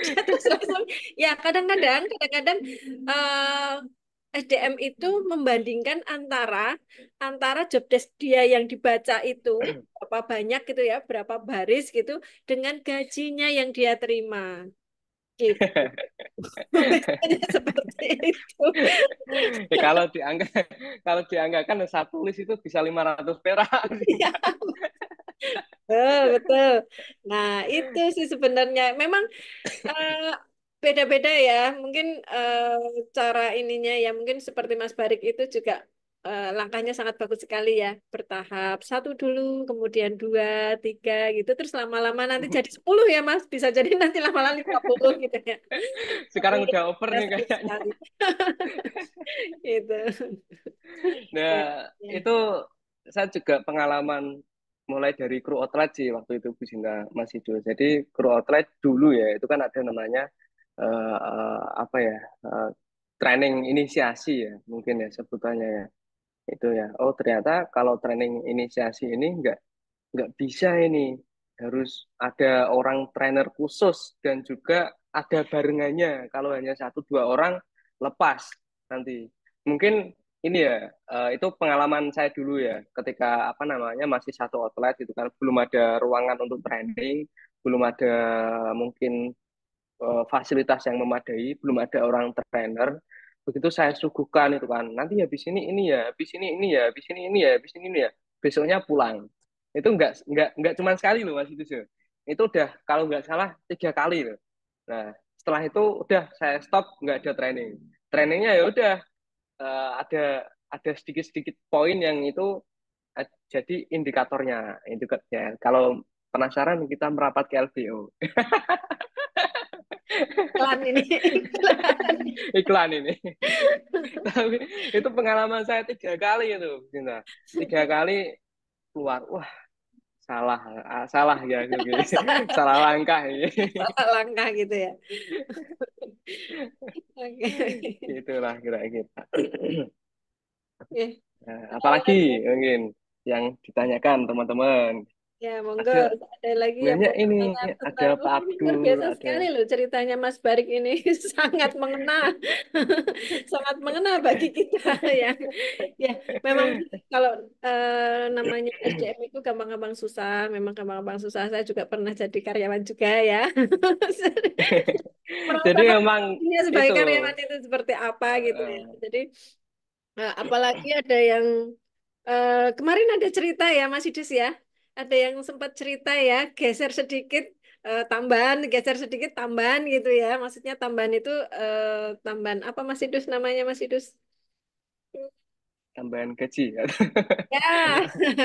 dia terus langsung ya kadang-kadang SDM itu membandingkan antara antara job desk dia yang dibaca itu berapa banyak gitu ya berapa baris gitu dengan gajinya yang dia terima gitu. Seperti itu. Kalau diangkat kalau dianggarkan satu list itu bisa 500 perak. Ya, betul, betul. Nah, itu sih sebenarnya memang eh, beda-beda ya. Mungkin cara ininya ya mungkin seperti Mas Barik itu juga langkahnya sangat bagus sekali ya. Bertahap, satu dulu, kemudian dua, tiga gitu. Terus lama-lama nanti jadi 10 ya Mas. Bisa jadi nanti lama-lama 50 gitu ya. Tapi Sekarang udah over ya nih seru kayaknya. sekali. Gitu. Nah, Ya, ya. itu saya juga pengalaman mulai dari kru outlet sih waktu itu Bu Sinta, Mas Ido. Jadi kru outlet dulu ya, itu kan ada namanya apa ya, eh, training inisiasi ya, mungkin ya sebutannya ya. Itu ya. Oh, ternyata kalau training inisiasi ini nggak bisa ini. Harus ada orang trainer khusus dan juga ada barengannya. Kalau hanya satu dua orang lepas nanti. Mungkin ini ya, itu pengalaman saya dulu ya, ketika apa namanya masih satu outlet itu kan belum ada ruangan untuk training, belum ada mungkin fasilitas yang memadai, belum ada orang trainer. Begitu saya suguhkan itu kan, nanti habis ini ya, habis ini ya, habis ini ya, habis ini ya, besoknya pulang. Itu nggak cuma sekali loh Mas itu sih. Itu udah kalau nggak salah 3 kali loh. Nah setelah itu udah saya stop, nggak ada training. Trainingnya ya udah, ada sedikit-sedikit poin yang itu jadi indikatornya. Kalau penasaran kita merapat ke LBO. Iklan ini. Iklan. Iklan ini. Tapi itu pengalaman saya 3 kali itu, Cinta. 3 kali keluar, wah salah, salah ya, salah langkah ini. Salah langkah gitu ya. Oke. Itulah kira-kira. Oke. Nah, apalagi mungkin yang ditanyakan teman-teman. Ya, monggo. Ada Ada lagi yang banyak mau ini, bertanya ada tentang Pak ini luar Abdul, biasa ada sekali loh ceritanya Mas Barik ini sangat mengena, sangat mengena bagi kita yang ya memang kalau namanya SDM itu gampang-gampang susah, memang gampang-gampang susah. Saya juga pernah jadi karyawan juga ya, jadi merasakan memang ini sebagai itu karyawan itu seperti apa gitu ya. eh, Jadi apalagi ada yang kemarin ada cerita ya Mas Idus ya. Ada yang sempat cerita ya, geser sedikit tambahan, geser sedikit tambahan gitu ya. Maksudnya tambahan itu tambahan apa Mas Idus namanya Mas Idus? tambahan gaji. Ya,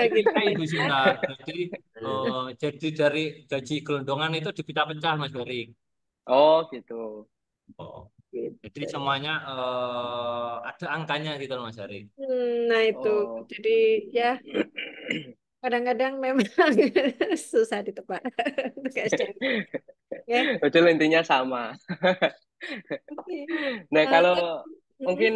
gitu Nah, ya. Ibu Sinta, jadi dari gaji gelondongan itu dipecah-pecah Mas Barik. Oh gitu. Oh, jadi Gitu. semuanya ada angkanya gitu loh Mas Barik. Nah itu, Oh. jadi ya kadang-kadang memang susah ditebak untuk SDM. Ya, Betul intinya sama. oke. Nah, kalau Mm-mm. mungkin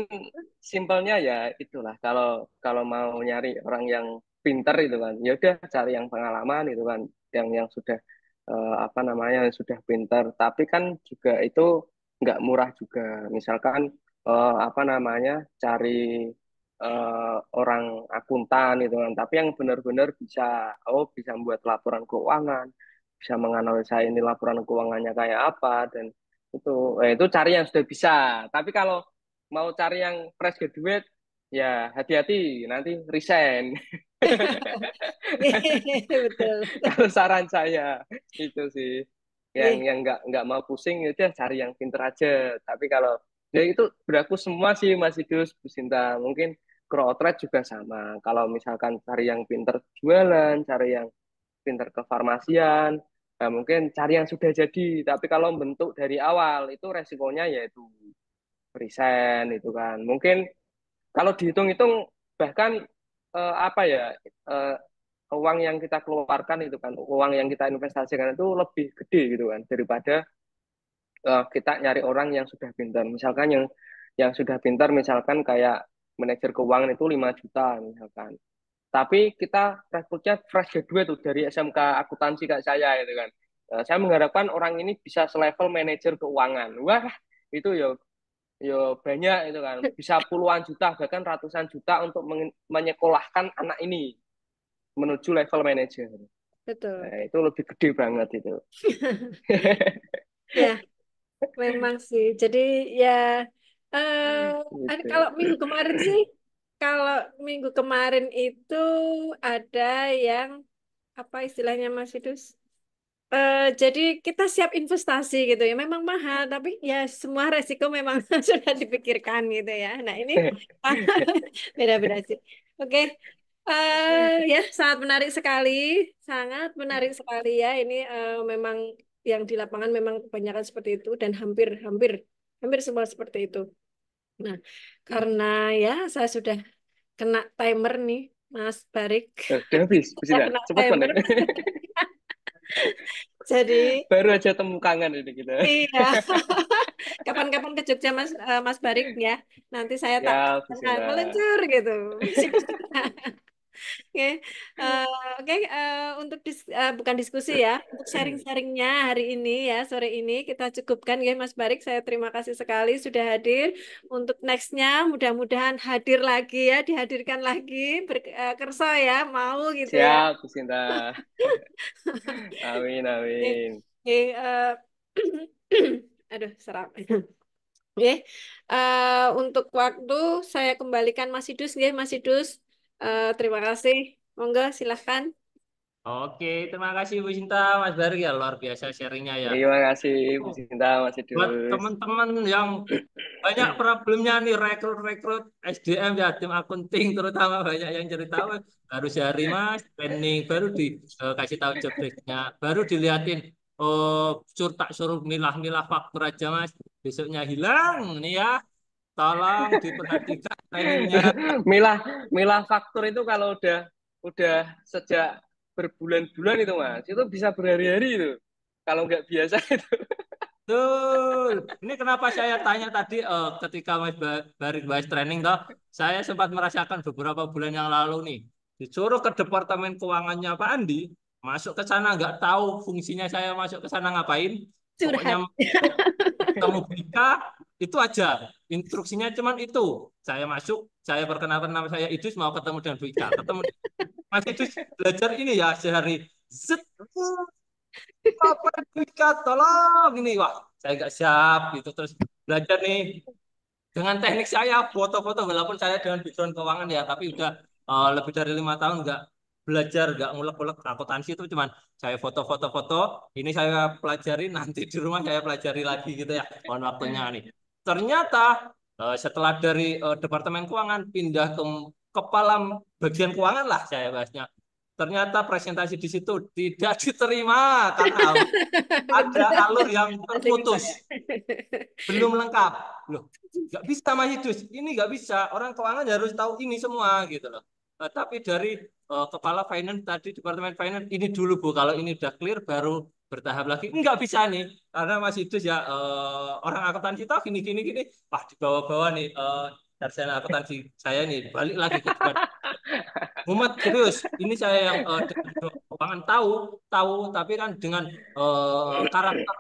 simpelnya ya itulah kalau kalau mau nyari orang yang pinter itu kan, ya udah cari yang pengalaman itu kan, yang sudah apa namanya yang sudah pinter. Tapi kan juga itu nggak murah juga. Misalkan apa namanya cari orang akuntan itu kan, tapi yang benar-benar bisa membuat laporan keuangan, bisa menganalisa ini laporan keuangannya kayak apa dan itu cari yang sudah bisa. Tapi kalau mau cari yang fresh graduate, ya hati-hati nanti resign. Betul. Kalau saran saya itu sih yang Oke. yang nggak mau pusing itu cari yang pinter aja. Tapi kalau ya itu berlaku semua sih Mas Idus, Bu Sinta. Mungkin outlet juga sama. Kalau misalkan cari yang pinter jualan, cari yang pinter kefarmasian, nah mungkin cari yang sudah jadi. Tapi kalau bentuk dari awal itu resikonya yaitu resign itu kan. Mungkin kalau dihitung-hitung bahkan apa ya eh, uang yang kita keluarkan itu kan, uang yang kita investasikan itu lebih gede gitu kan daripada kita nyari orang yang sudah pintar. Misalkan yang sudah pintar misalkan kayak manajer keuangan itu 5 juta misalkan. Tapi kita rekrutnya fresh graduate tuh dari SMK akuntansi kayak saya itu kan. Saya mengharapkan orang ini bisa selevel manajer keuangan. Wah, itu yo yo banyak itu kan. Bisa puluhan juta bahkan ratusan juta untuk menyekolahkan anak ini menuju level manajer. Betul. Nah, itu lebih gede banget itu. Ya, memang sih. Jadi ya, Gitu. kalau minggu kemarin sih, kalau minggu kemarin itu ada yang apa istilahnya Mas Idus? Jadi kita siap investasi gitu ya. Memang mahal, tapi ya semua resiko memang sudah dipikirkan gitu ya. Nah ini beda-beda sih. Oke, ya sangat menarik sekali, sangat menarik sekali ya. Ini memang yang di lapangan memang kebanyakan seperti itu dan hampir semua seperti itu. Nah, karena ya saya sudah kena timer nih, Mas Barik. Udah habis, Bu Saya Sinta. kena Cepet timer. banget. Jadi Baru aja temu kangen ini kita. iya, kapan-kapan ke Jogja Mas Barik ya. Nanti saya tak Ya, Bu Sinta. meluncur gitu. Oke, eh, oke. Untuk bukan diskusi ya, untuk sharing-sharingnya hari ini ya sore ini kita cukupkan ya Mas Barik. Saya terima kasih sekali sudah hadir. Untuk nextnya mudah-mudahan hadir lagi ya, dihadirkan lagi kerso ya, mau gitu ya. Siap, Bu Sinta. Amin, Oke, amin. oke, aduh serap. Oke, untuk waktu saya kembalikan Mas Idus, ya Mas Idus. Terima kasih. Monggo silahkan. Oke, terima kasih Bu Sinta, Mas Barik ya luar biasa sharingnya ya. Terima kasih, Bu Sinta, Mas Buat Idus. teman-teman yang banyak problemnya nih rekrut SDM ya tim akunting terutama banyak yang cerita "Weh, baru sehari Mas training baru dikasih tahu job desk-nya baru diliatin tak suruh milah-milah faktur aja Mas besoknya hilang nih ya tolong diperhatikan trainingnya." Milah, milah faktur itu kalau udah sejak berbulan-bulan itu Mas, itu bisa berhari-hari itu. Kalau nggak biasa itu. Betul. Ini kenapa saya tanya tadi ketika Mas Barik bahas training toh, saya sempat merasakan beberapa bulan yang lalu nih, disuruh ke departemen keuangannya Pak Andi, masuk ke sana nggak tahu fungsinya saya masuk ke sana ngapain, pokoknya Curhat. ketemu Bika itu aja, instruksinya cuman itu. Saya masuk, saya perkenalkan nama saya Idus mau ketemu dengan Bika, ketemu Mas Idus belajar ini ya sehari. Zet, kapan Bika tolong ini wah saya nggak siap gitu terus belajar nih dengan teknik saya foto-foto walaupun saya dengan background keuangan ya tapi udah lebih dari 5 tahun nggak belajar nggak ngulek-ngulek akuntansi itu cuman saya foto-foto-foto ini saya pelajari nanti di rumah saya pelajari lagi gitu ya mohon waktunya nih ternyata setelah dari departemen keuangan pindah ke kepala bagian keuangan lah saya bahasnya ternyata presentasi di situ tidak diterima karena ada alur yang Asik, terputus, Pak. belum lengkap. Loh, nggak bisa Mas Idus, ini nggak bisa. Orang keuangan harus tahu ini semua gitu loh. Tapi dari kepala finance tadi departemen finance ini dulu Bu, kalau ini udah clear baru bertahap lagi. Nggak bisa nih, karena Mas Idus ya orang akuntansi tahu gini gini gini. Wah di bawah-bawah nih sarjana akuntansi saya nih balik lagi ke depan. Muhammad serius, ini saya yang keuangan tahu, tahu, tapi kan dengan karakter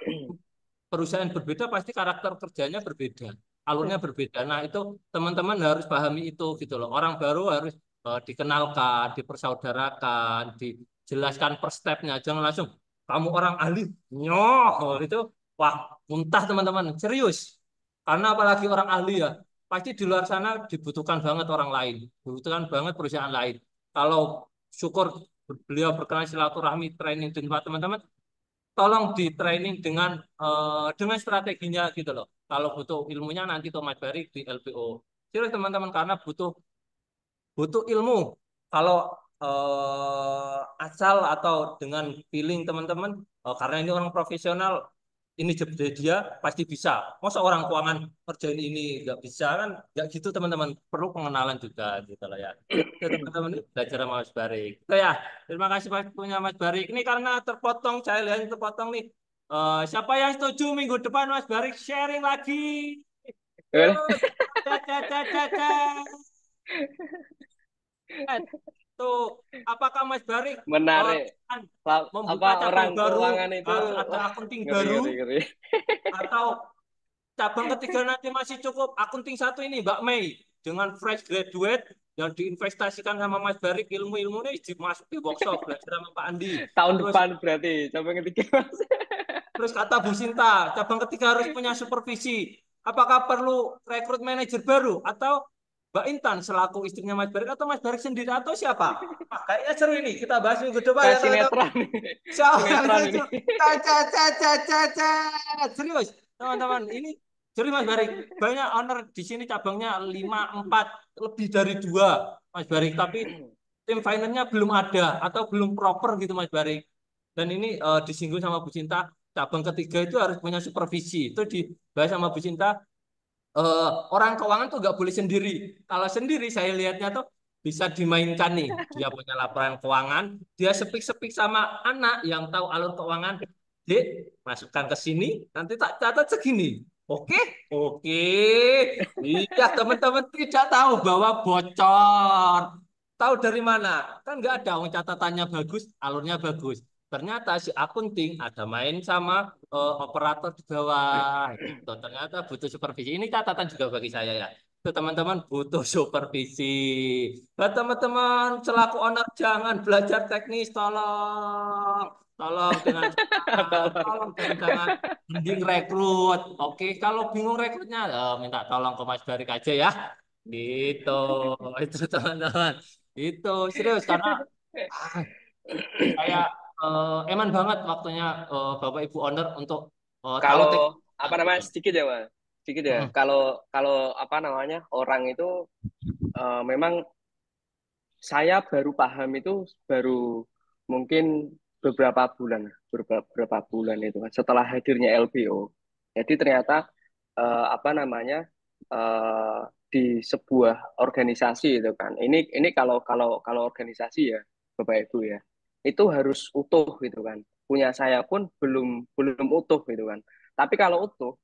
perusahaan berbeda pasti karakter kerjanya berbeda, alurnya berbeda. Nah itu teman-teman harus pahami itu gitu loh. Orang baru harus dikenalkan, dipersaudarakan, dijelaskan per stepnya. Jangan langsung kamu orang ahli, nyoh itu wah muntah teman-teman. Serius, karena apalagi orang ahli ya, pasti di luar sana dibutuhkan banget orang lain, dibutuhkan banget perusahaan lain. Kalau syukur beliau berkenan silaturahmi training di tempat teman-teman, tolong di training dengan strateginya gitu loh. Kalau butuh ilmunya nanti Thomas Barry di LPO. Serius teman-teman karena butuh butuh ilmu. Kalau asal atau dengan feeling teman-teman, karena ini orang profesional, ini job dia pasti bisa. Masa orang keuangan kerjain ini nggak bisa kan? Nggak gitu teman-teman. Perlu pengenalan juga gitu loh ya. Itu teman-teman belajar sama Mas Barik. Itu ya. Terima kasih Mas punya Mas Barik. Ini karena terpotong, saya lihat terpotong nih. Siapa yang setuju minggu depan Mas Barik sharing lagi? Yuk, caca. Tuh, apakah Mas Barik Menarik. akan Apa membuka cabang orang baru, keuangan itu harus ada wah, akunting ngeri baru, ngeri ngeri. atau cabang ketiga nanti masih cukup akunting satu ini Mbak Mei dengan fresh graduate yang diinvestasikan sama Mas Barik ilmu-ilmunya dimasuk di workshop belajar sama Pak Andi. Tahun Terus depan berarti coba ketiga Mas. terus kata Bu Sinta, cabang ketiga harus punya supervisi. Apakah perlu rekrut manajer baru atau Mbak Intan selaku istrinya Mas Barik atau Mas Barik sendiri atau siapa? Wah, kayaknya seru ini. Kita bahas minggu depan ya Kayak teman-teman. sinetron. Siapa yang Sinetron ini. seru? Caca. Serius, teman-teman. Ini serius Mas Barik. Banyak owner di sini cabangnya 5, 4, lebih dari 2 Mas Barik. Tapi tim finalnya belum ada atau belum proper gitu Mas Barik. Dan ini disinggung sama Bu Cinta, cabang ketiga itu harus punya supervisi. Itu dibahas sama Bu Cinta, orang keuangan tuh nggak boleh sendiri. Kalau sendiri saya lihatnya tuh bisa dimainkan nih. Dia punya laporan keuangan, dia sepik-sepik sama anak yang tahu alur keuangan. Dek, masukkan ke sini, nanti tak catat segini. Oke, oke. Iya, teman-teman tidak tahu bahwa bocor. Tahu dari mana? Kan nggak ada. Wong catatannya bagus, alurnya bagus. Ternyata si akunting ada main sama operator di bawah. Gitu. Ternyata butuh supervisi. Ini catatan juga bagi saya ya. Itu teman-teman butuh supervisi. Nah, teman-teman selaku owner jangan belajar teknis, tolong. Tolong dengan jangan, tolong dengan jangan mending rekrut. Oke, kalau bingung rekrutnya, minta tolong ke Mas Barik aja ya. Gitu. Itu teman-teman. Itu serius karena ah, saya eman banget waktunya Bapak Ibu owner untuk tahu Kalau teknik. apa namanya sedikit ya Mas, sedikit ya. Mm-mm. Kalau kalau apa namanya orang itu memang saya baru paham itu baru mungkin beberapa bulan itu Mas, setelah hadirnya LBO. Jadi ternyata apa namanya eh, di sebuah organisasi itu kan. Ini kalau kalau kalau organisasi ya Bapak Ibu ya. Itu harus utuh gitu kan. Punya saya pun belum belum utuh gitu kan. Tapi kalau utuh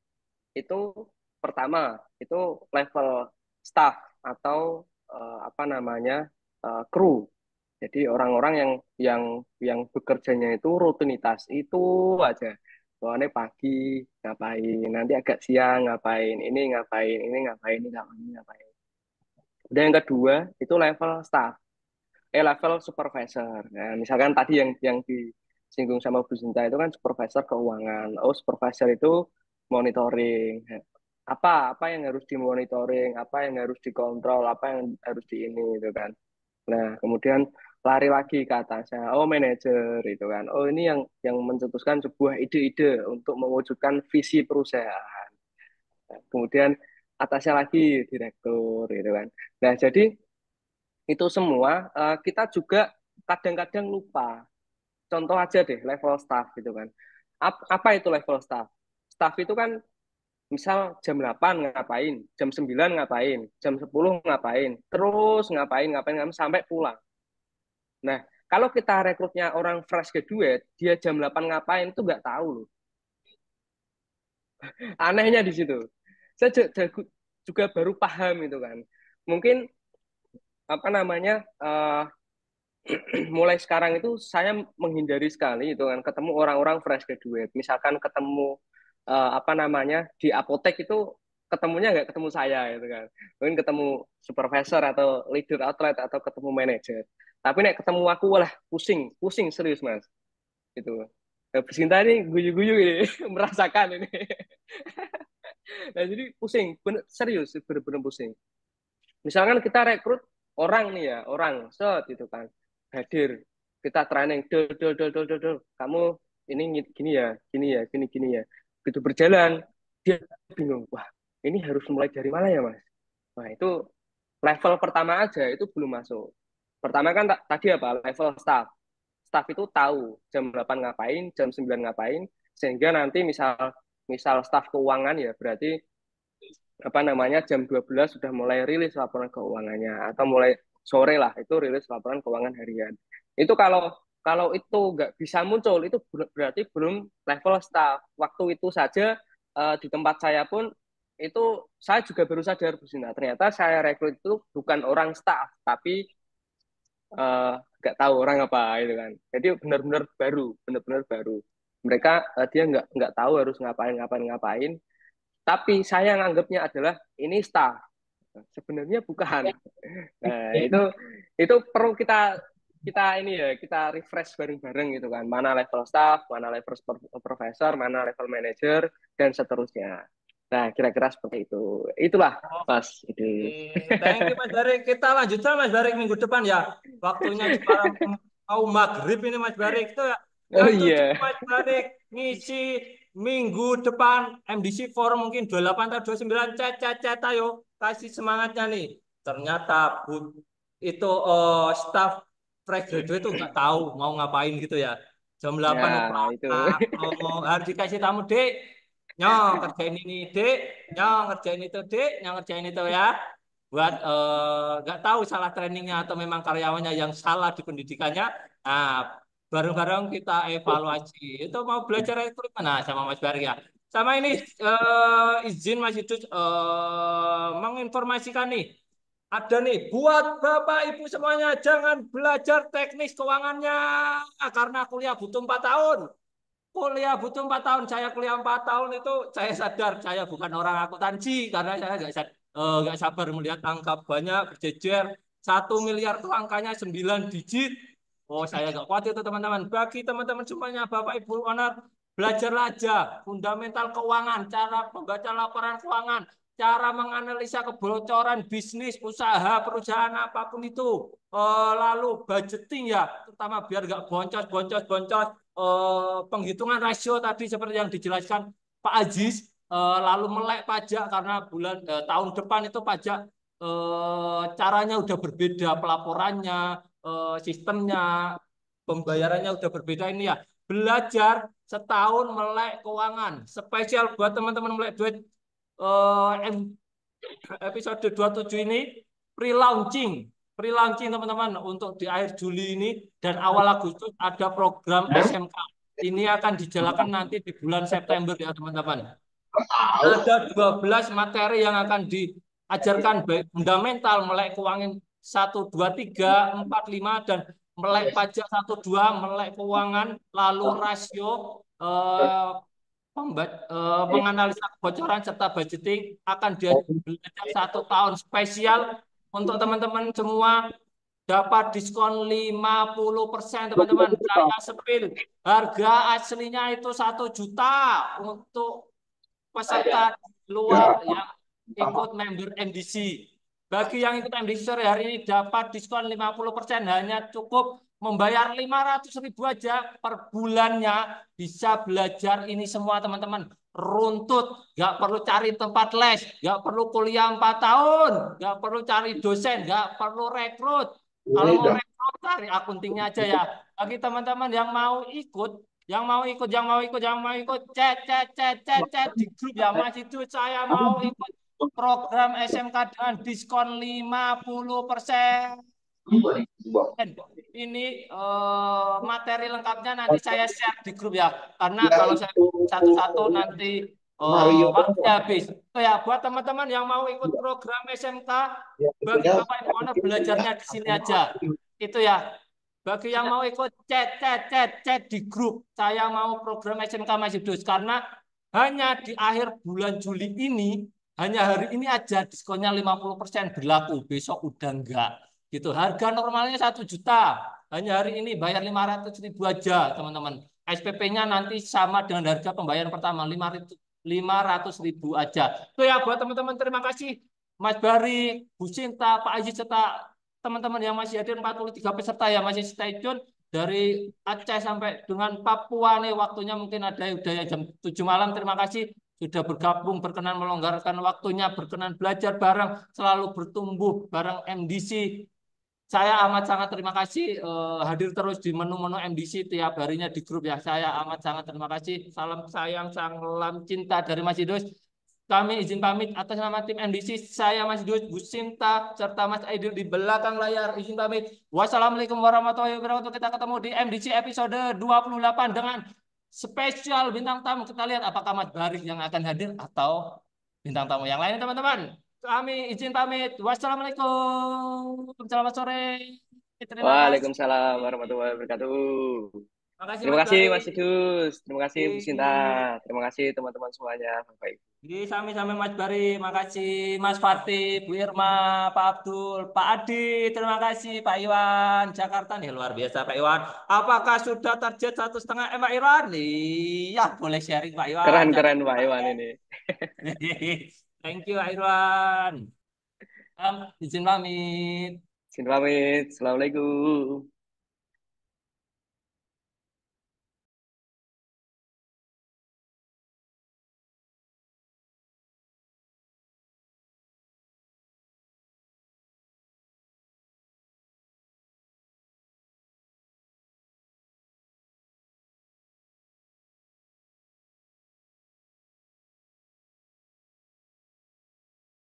itu pertama itu level staff atau apa namanya kru. Jadi orang-orang yang yang bekerjanya itu rutinitas itu aja. Soalnya pagi ngapain, nanti agak siang ngapain, ini ngapain, ini ngapain, ini ngapain. Udah yang kedua itu level staff, level supervisor. Nah, misalkan tadi yang disinggung sama Bu Sinta itu kan supervisor keuangan. Oh, supervisor itu monitoring. Apa yang harus dimonitoring, apa yang harus dikontrol, apa yang harus di ini itu kan. Nah, kemudian lari lagi ke atasnya. Oh, manajer itu kan. Oh, ini yang mencetuskan sebuah ide-ide untuk mewujudkan visi perusahaan. Nah, kemudian atasnya lagi direktur gitu kan. Nah, jadi itu semua kita juga kadang-kadang lupa. Contoh aja deh level staff gitu kan. Apa itu level staff? Staff itu kan misal jam 8 ngapain, jam 9 ngapain, jam 10 ngapain, terus ngapain sampai pulang. Nah, kalau kita rekrutnya orang fresh graduate, dia jam 8 ngapain itu nggak tahu loh. Anehnya di situ. Saya juga baru paham itu kan. Mungkin apa namanya mulai sekarang itu saya menghindari sekali itu kan ketemu orang-orang fresh graduate. Misalkan ketemu apa namanya di apotek itu ketemunya nggak ketemu saya gitu kan. Mungkin ketemu supervisor atau leader outlet atau ketemu manajer. Tapi nek ketemu aku walah pusing, pusing serius Mas. Gitu. Nah, pecinta ini guyu-guyu ini merasakan ini. Nah, jadi pusing, bener, serius bener-bener pusing. Misalkan kita rekrut orang nih ya, orang set itu kan hadir, kita training, del, kamu ini gini ya. Begitu berjalan, dia bingung, wah ini harus mulai dari mana ya mas? Nah itu level pertama aja itu belum masuk. Pertama kan tadi apa? Level staff. Staff itu tahu jam 8 ngapain, jam 9 ngapain, sehingga nanti misal misal staff keuangan ya berarti apa namanya jam 12 sudah mulai rilis laporan keuangannya atau mulai sore lah itu rilis laporan keuangan harian. Itu kalau kalau itu nggak bisa muncul itu berarti belum level staff. Waktu itu saja di tempat saya pun itu saya juga baru sadar Bu Sina, ternyata saya rekrut itu bukan orang staff tapi nggak tahu orang apa itu kan. Jadi benar-benar baru. Mereka dia nggak tahu harus ngapain, tapi saya nganggapnya adalah ini staff. Sebenarnya bukan. Nah, itu perlu kita kita ini ya, kita refresh bareng-bareng gitu kan. Mana level staff, mana level profesor, mana level manager dan seterusnya. Nah, kira-kira seperti itu. Itulah, Mas. Itu. Oke, thank you Mas Barik. Kita lanjutkan Mas Barik minggu depan ya. Waktunya sekarang mau maghrib ini Mas Barik itu ya. Oh Yang tujuh iya. Mas Barik ngisi minggu depan MDC Forum mungkin 28 atau 29 cet ayo kasih semangatnya nih. Ternyata itu staff fresh graduate itu nggak tahu mau ngapain gitu ya. Jam 8 Nah, itu. operasional harus dikasih tamu dek. Nyong kerjain ini dek, nyong kerjain itu dek, nyong kerjain itu ya. Buat nggak tahu salah trainingnya atau memang karyawannya yang salah di pendidikannya. Nah, bareng-bareng kita evaluasi. Itu mau belajar rekrutmen nah sama Mas Bari ya. Sama ini izin Mas Idus menginformasikan nih. Ada nih buat Bapak Ibu semuanya jangan belajar teknis keuangannya karena kuliah butuh 4 tahun. Kuliah butuh 4 tahun. Saya kuliah 4 tahun itu saya sadar saya bukan orang akuntansi karena saya nggak sabar melihat angka banyak berjejer 1 miliar tuh angkanya 9 digit. Oh saya nggak kuat itu teman-teman. Bagi teman-teman semuanya Bapak Ibu owner belajarlah aja fundamental keuangan, cara membaca laporan keuangan, cara menganalisa kebocoran bisnis, usaha, perusahaan apapun itu. Lalu budgeting ya, terutama biar nggak boncos, penghitungan rasio tadi seperti yang dijelaskan Pak Aziz, lalu melek pajak karena tahun depan itu pajak caranya udah berbeda, pelaporannya, sistemnya, pembayarannya udah berbeda ini ya. Belajar setahun melek keuangan, spesial buat teman-teman melek duit episode 27 ini pre-launching. Pre-launching teman-teman untuk di akhir Juli ini dan awal Agustus ada program SMK. Ini akan dijalankan nanti di bulan September ya teman-teman. Ada 12 materi yang akan diajarkan baik fundamental melek keuangan 1, 2, 3, 4, 5 dan melek pajak 1, 2, melek keuangan, lalu rasio, menganalisa kebocoran serta budgeting akan belajar 1 tahun spesial untuk teman-teman semua dapat diskon 50% teman-teman. Saya sepil harga aslinya itu 1 juta untuk peserta di luar yang ikut member MDC. Bagi yang ikut MDC sore hari ini dapat diskon 50% hanya cukup membayar 500.000 aja per bulannya bisa belajar ini semua teman-teman. Runtut, nggak perlu cari tempat les, nggak perlu kuliah 4 tahun, nggak perlu cari dosen, nggak perlu rekrut. Kalau mau rekrut cari akuntingnya aja ya. Bagi teman-teman yang mau ikut, chat di grup ya Mas itu saya mau ikut program SMK dengan diskon 50%. Ini materi lengkapnya nanti saya share di grup ya. Karena kalau saya satu-satu nanti waktunya habis. So ya, buat teman-teman yang mau ikut program SMK, bagi Bapak Ibu owner belajarnya di sini aja. Itu ya. Bagi yang mau ikut chat di grup, saya mau program SMK Masih Dus karena hanya di akhir bulan Juli ini, hanya hari ini aja diskonnya 50% berlaku, besok udah enggak. Gitu. Harga normalnya 1 juta, hanya hari ini bayar 500.000 aja, teman-teman. SPP-nya nanti sama dengan harga pembayaran pertama, 500.000 aja. Itu ya buat teman-teman, terima kasih Mas Bari, Bu Sinta, Pak Aziz, serta teman-teman yang masih hadir 43 peserta yang masih stay tune dari Aceh sampai dengan Papua nih waktunya mungkin ada udah ya jam 7 malam. Terima kasih sudah bergabung, berkenan melonggarkan waktunya, berkenan belajar bareng, selalu bertumbuh bareng MDC. Saya amat sangat terima kasih hadir terus di menu-menu MDC tiap harinya di grup ya. Saya amat sangat terima kasih. Salam sayang, salam cinta dari Mas Idus. Kami izin pamit atas nama tim MDC. Saya Mas Idus, Bu Sinta, serta Mas Aidil di belakang layar. Izin pamit. Wassalamualaikum warahmatullahi wabarakatuh. Kita ketemu di MDC episode 28 dengan spesial bintang tamu. Kita lihat apakah Mas Baris yang akan hadir atau bintang tamu yang lain teman-teman. Kami izin pamit. Wassalamualaikum. Selamat sore. Terima kasih. Waalaikumsalam warahmatullahi wabarakatuh. Makasih Terima Mas kasih Bari. Mas Idus, terima kasih Bu Sinta, Ih. terima kasih teman-teman semuanya. Bapak Ibu. Jadi sami-sami Mas Bari, makasih Mas Fatih, Bu Irma, Pak Abdul, Pak Adi, terima kasih Pak Iwan, Jakarta nih luar biasa Pak Iwan. Apakah sudah target 1,5 M Pak Iwan? Iya, boleh sharing Pak Iwan, Keren-keren Jakarta. Pak Iwan ini. Thank you Pak Iwan. Izin pamit. Izin pamit. Assalamualaikum.